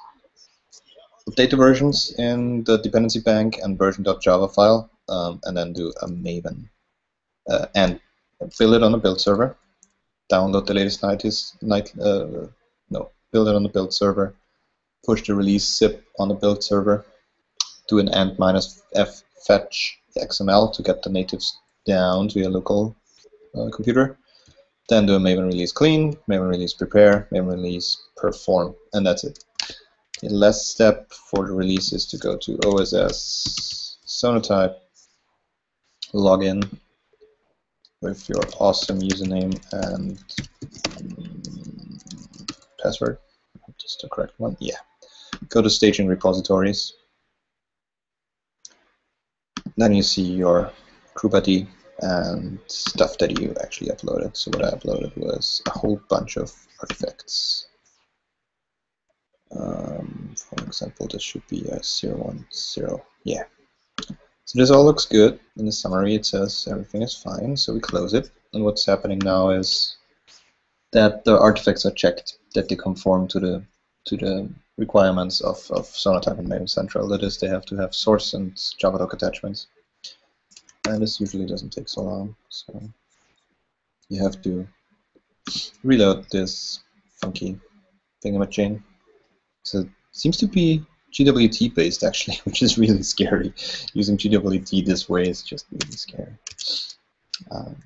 update the versions in the dependency bank and version.java file, and then do a Maven and build it on the build server. Download the latest build it on the build server. Push the release zip on the build server. Do an and-f fetch XML to get the natives down to your local computer. Then do a Maven release clean, Maven release prepare, Maven release perform, and that's it. The last step for the release is to go to OSS Sonatype, log in with your awesome username and password. Just the correct one. Yeah. Go to staging repositories. Then you see your group ID and stuff that you actually uploaded. So what I uploaded was a whole bunch of artifacts. For example, this should be a 010. Yeah. So this all looks good. In the summary it says everything is fine, so we close it. And what's happening now is that the artifacts are checked, that they conform to the requirements of Sonatype and Maven Central. That is, they have to have source and Javadoc attachments. And this usually doesn't take so long, so you have to reload this funky thingamajig. So it seems to be GWT based actually, which is really scary. Using GWT this way is just really scary. Um,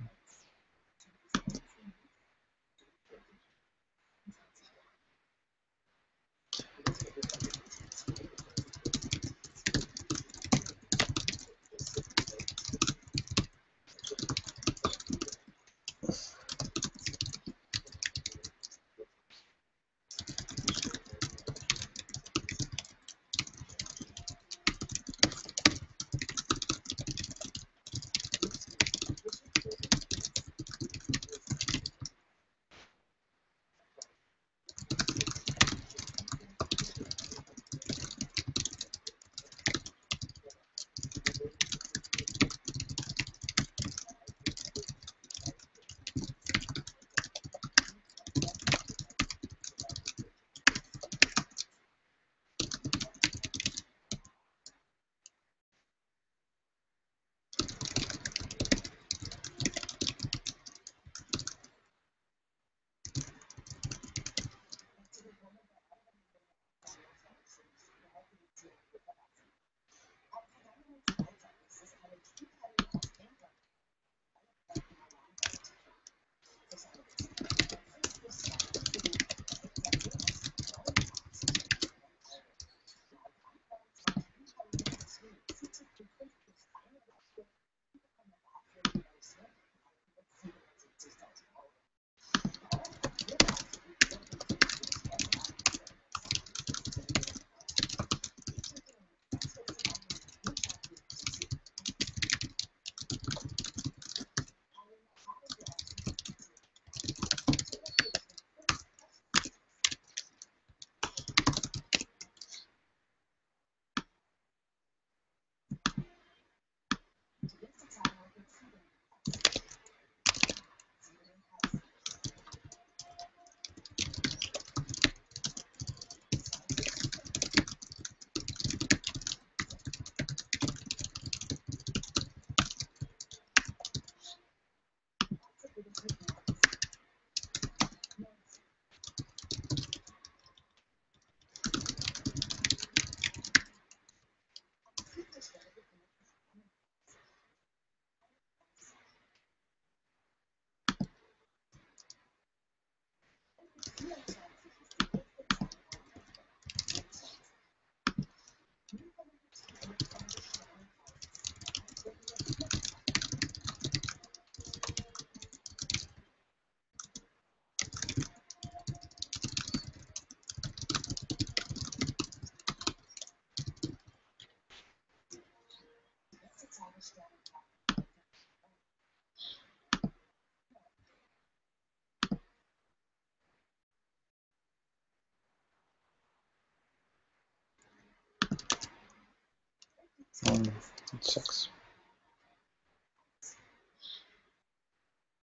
it sucks.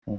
Hmm.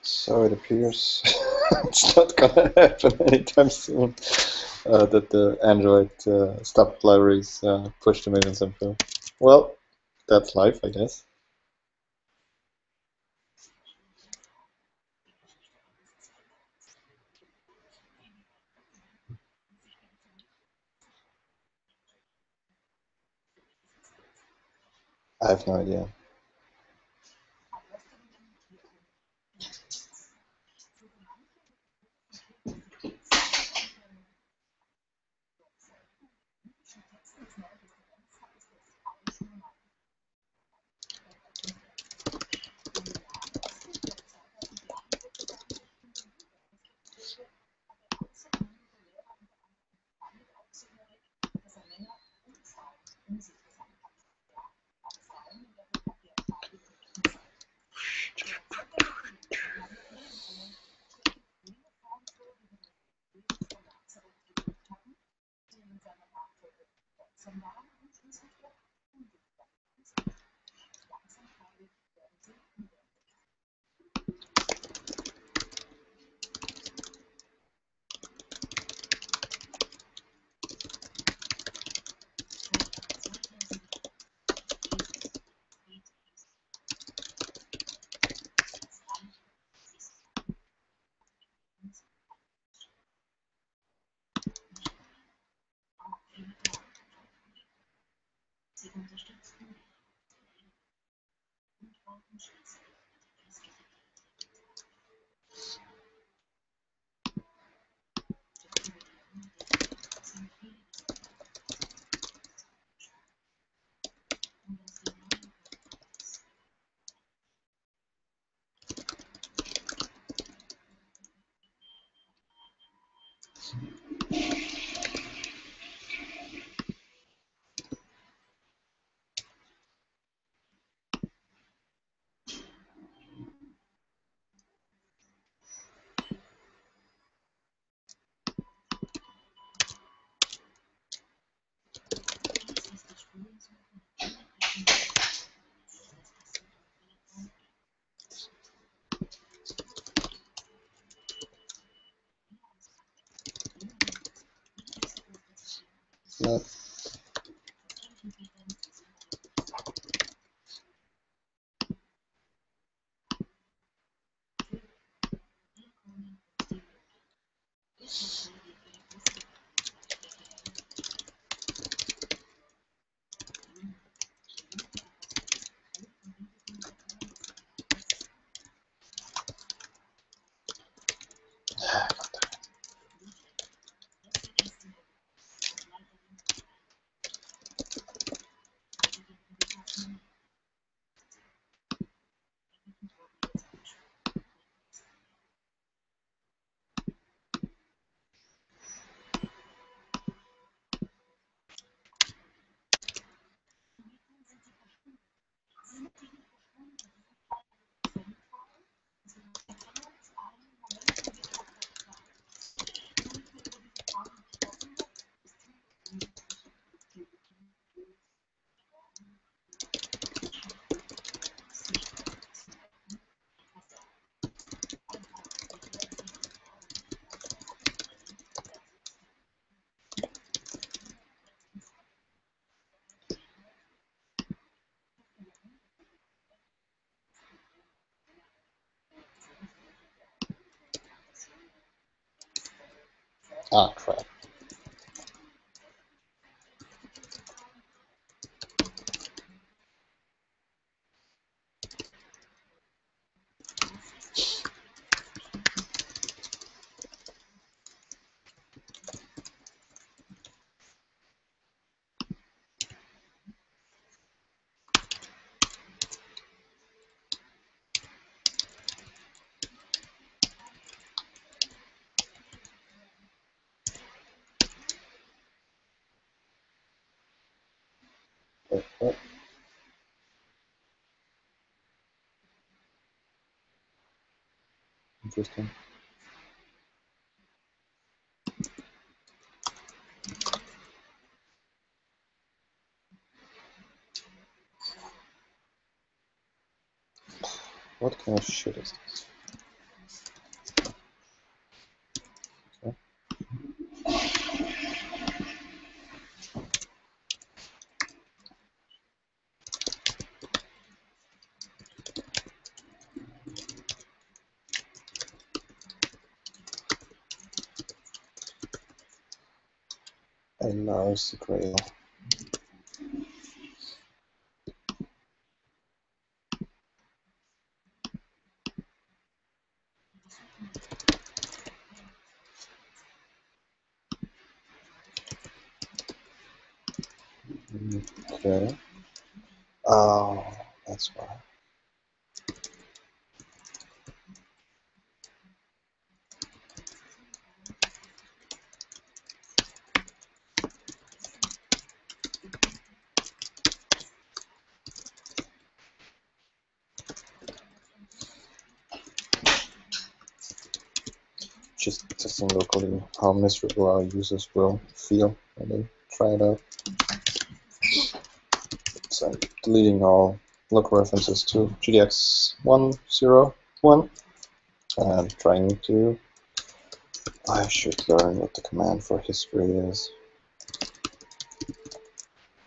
So it appears it's not gonna happen anytime soon that the Android stub libraries push the Maven's info. Well, that's life, I guess. I have no idea. that. Ah, crap. Oh. Interesting. What kind of shit is this? Okay. And now is the grail. Okay. Oh, that's why. Just testing locally how miserable our users will feel when they try it out. So I'm deleting all local references to GDX 101 and trying to. I should learn what the command for history is.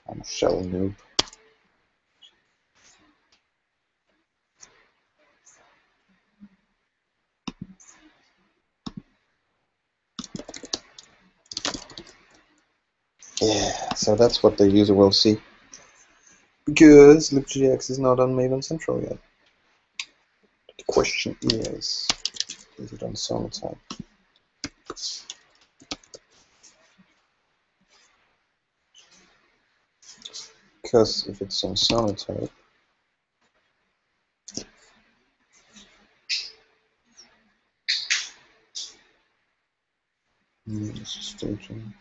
I'm a shell noob. Yeah, so that's what the user will see. Because libGDX is not on Maven Central yet. The question is it on Sonatype? Because if it's on Sonatype, this is staging.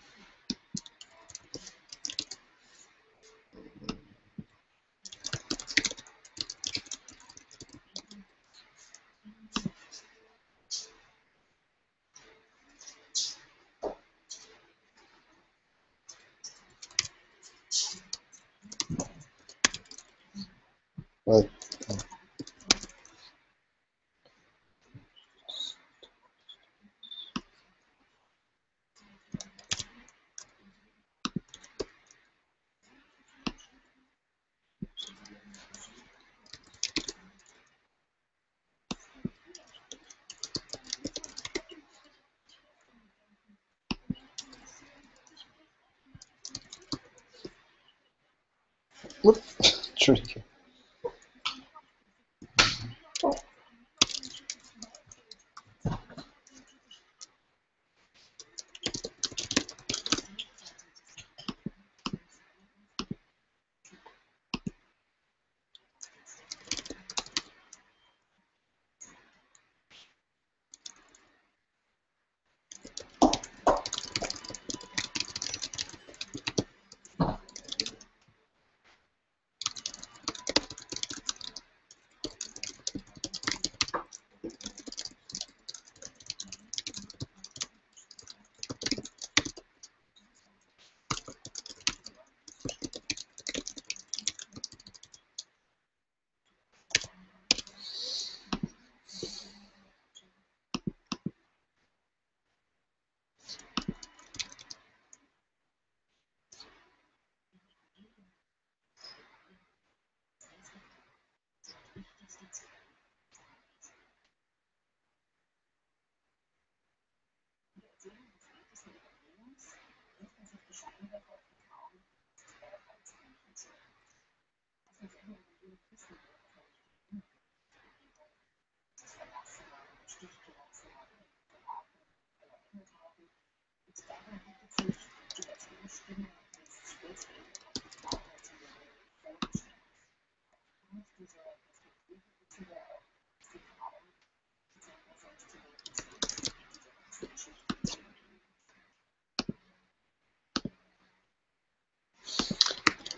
But Whoop. Tricky.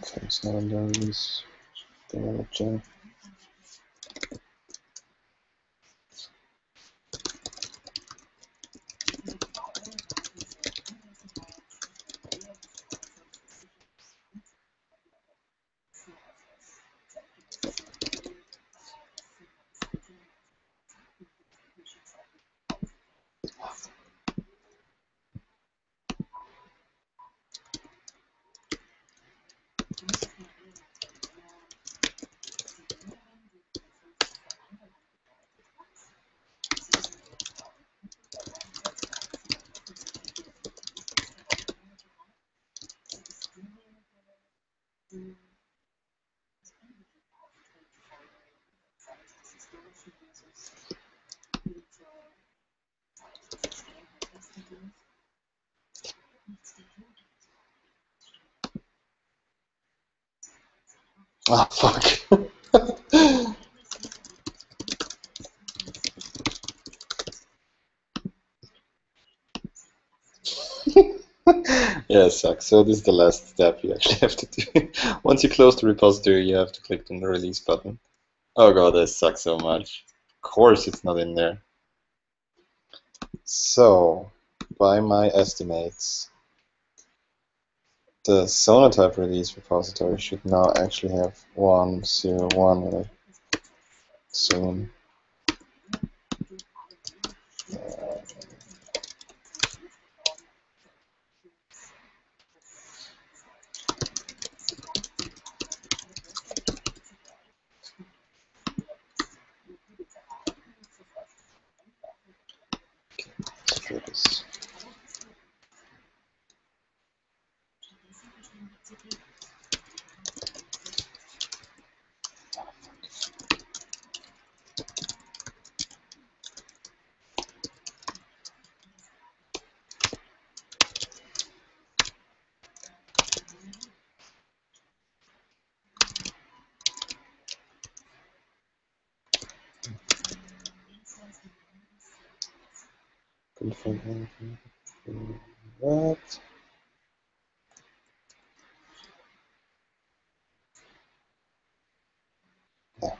Okay, it's not under release. Developing. Ah, fuck. Yeah, it sucks. So this is the last step you actually have to do. Once you close the repository, you have to click on the release button. Oh god, this sucks so much. Of course it's not in there. So, by my estimates, the Sonatype release repository should now actually have 101 in it soon. Let's do this. Couldn't find anything. That. Yeah.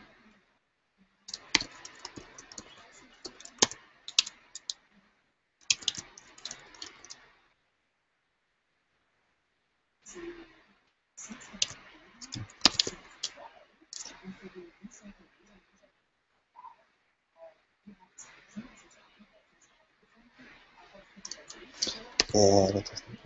Yeah, that doesn't.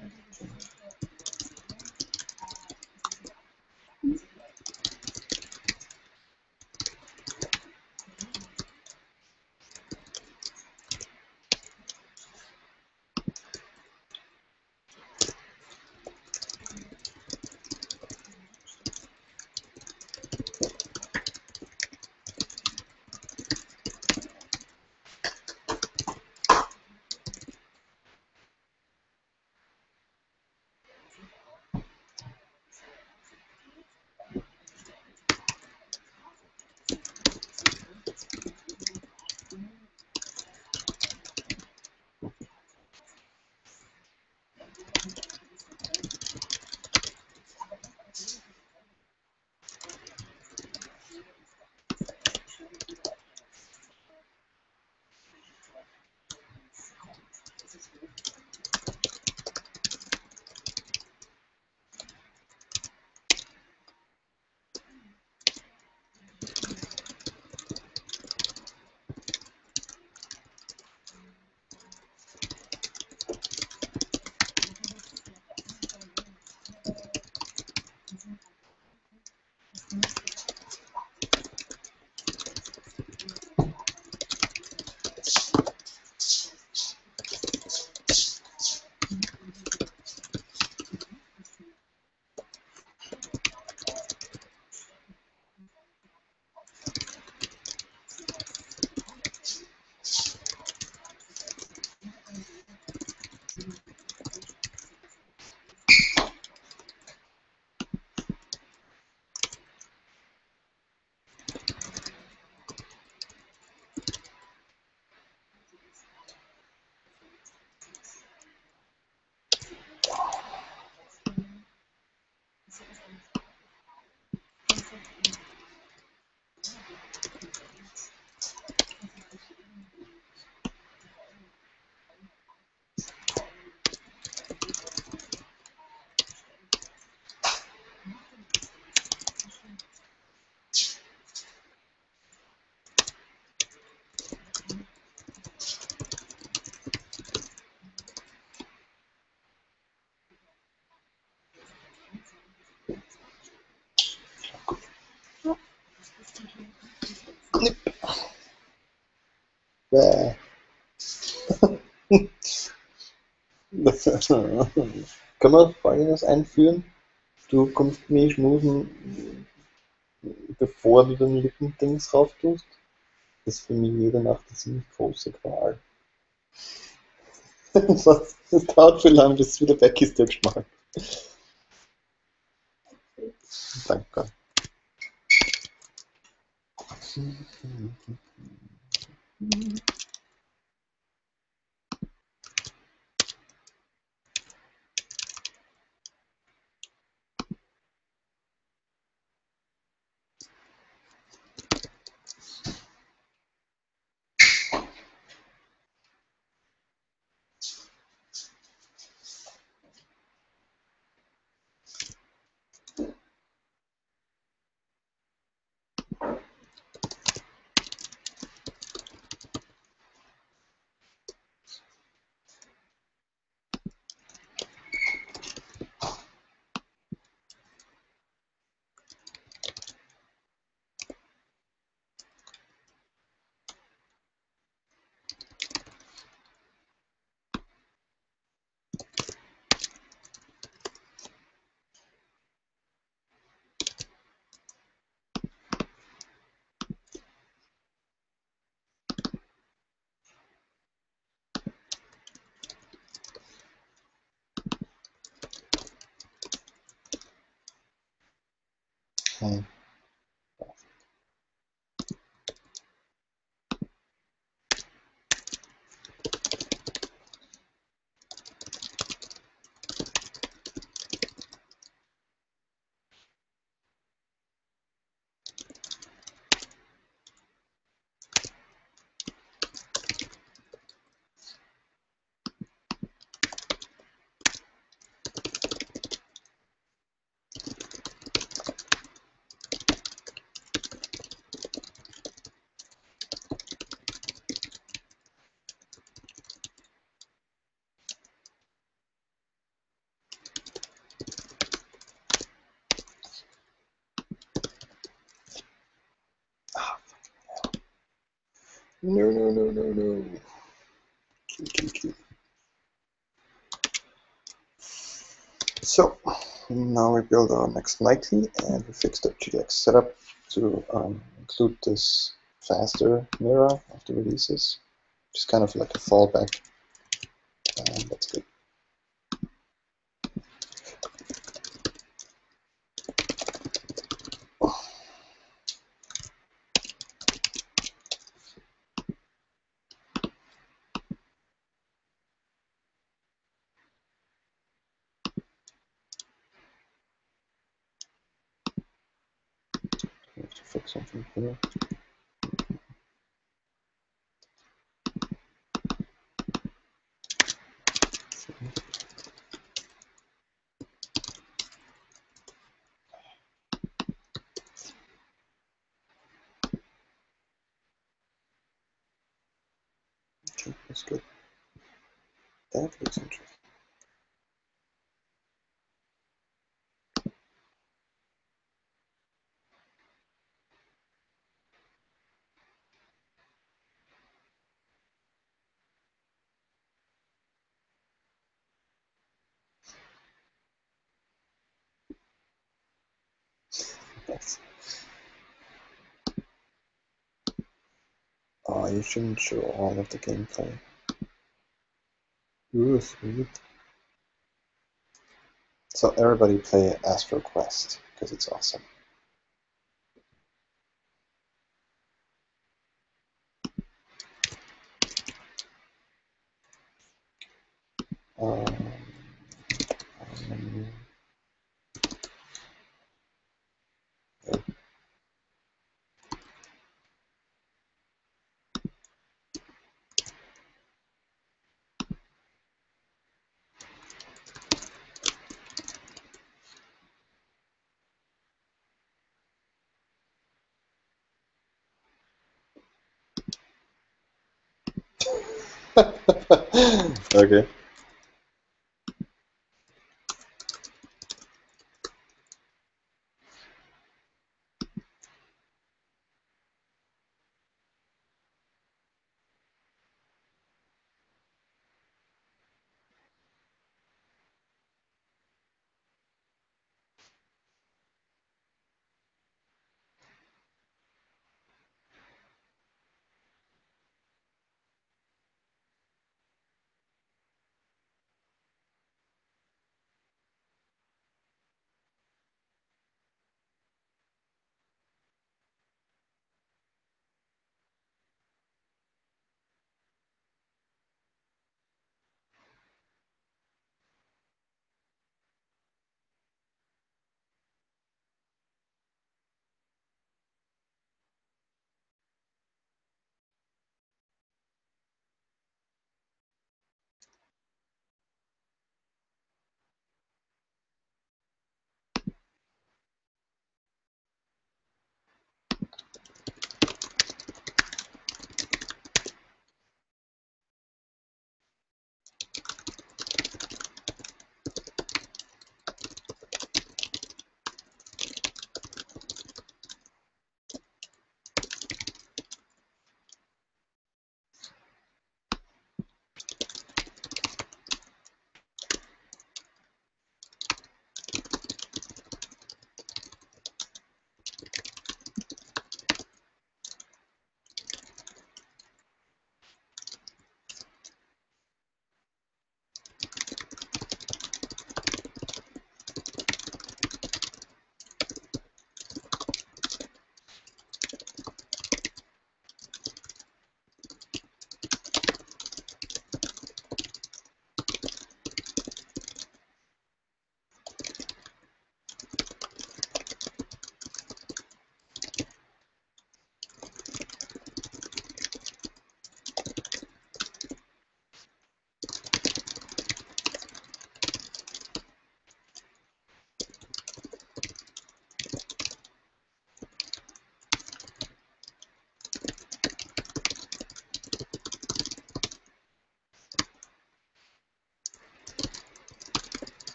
Bäh. Können wir Folgendes einführen? Du kommst nie schmusen, bevor du den Lippendings drauf tust. Das ist für mich jede Nacht eine ziemlich große Qual. Das dauert viel lang, bis es wieder weg ist, der Geschmack. Danke. Hm. No. Kill. So, now we build our next nightly and we fix the GDX setup to include this faster mirror of the releases, which is kind of like a fallback, and that's good. We have to fix something here. Okay, that's good. That looks interesting. Yes. Oh, you shouldn't show all of the gameplay. Ooh, sweet. So everybody play Astro Quest, because it's awesome. Um, okay.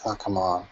Oh, come on.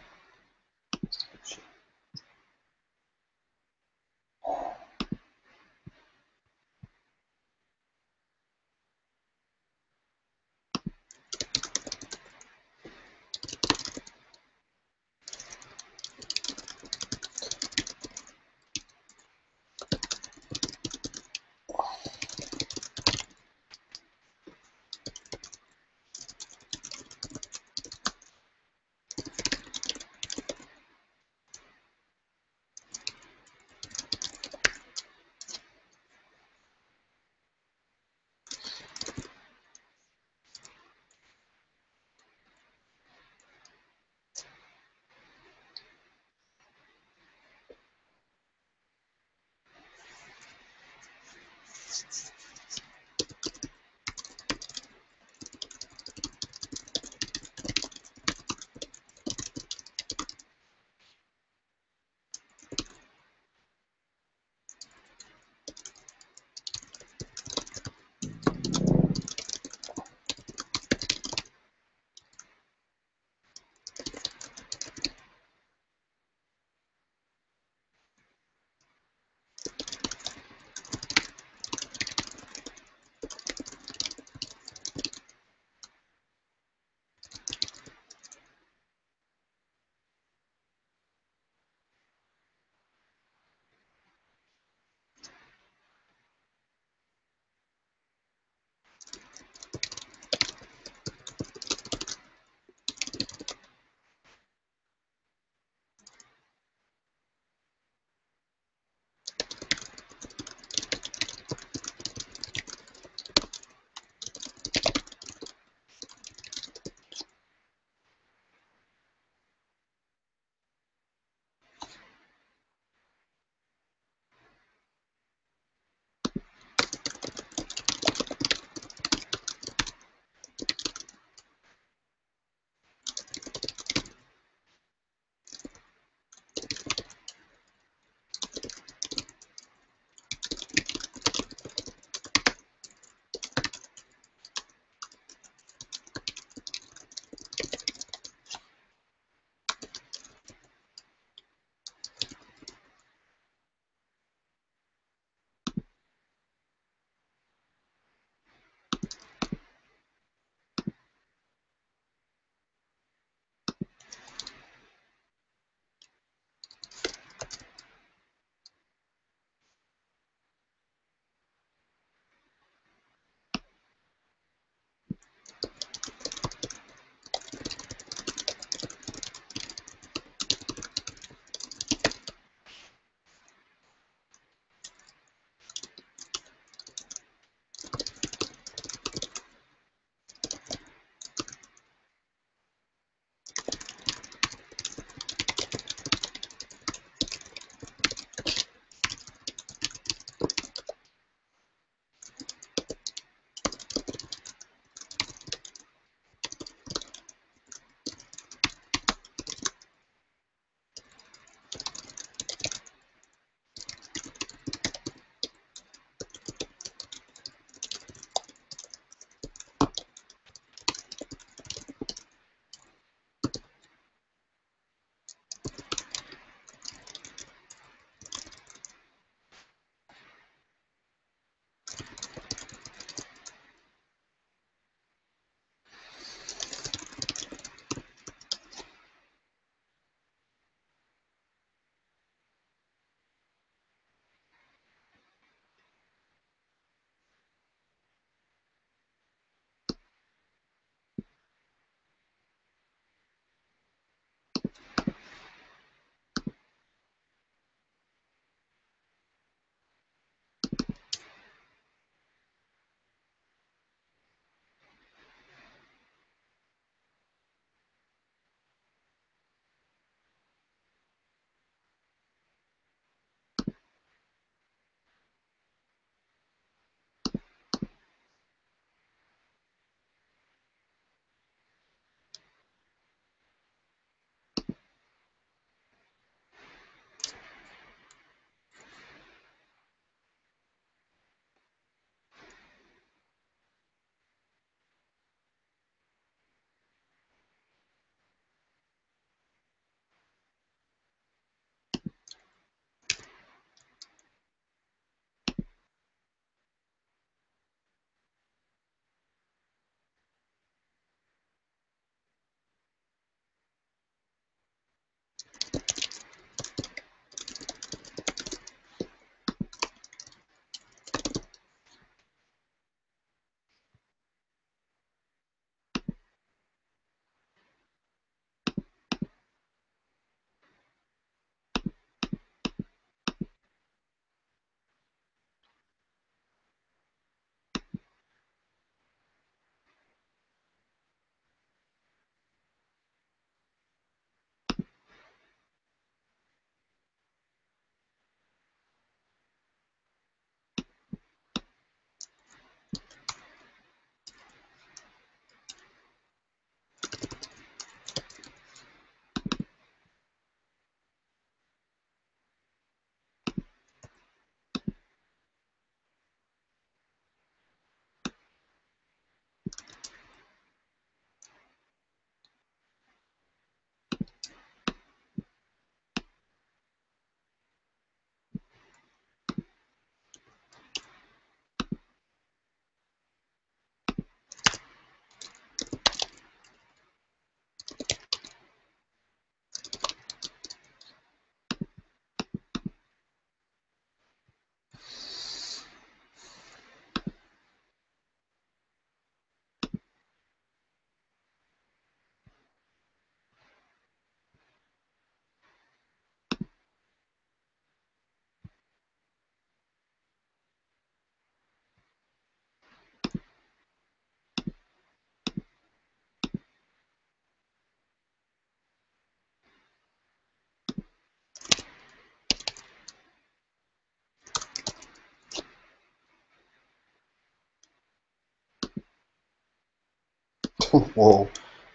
Whoa.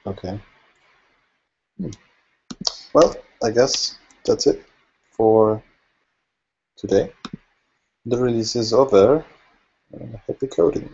Okay. Well, I guess that's it for today. The release is over. Happy coding.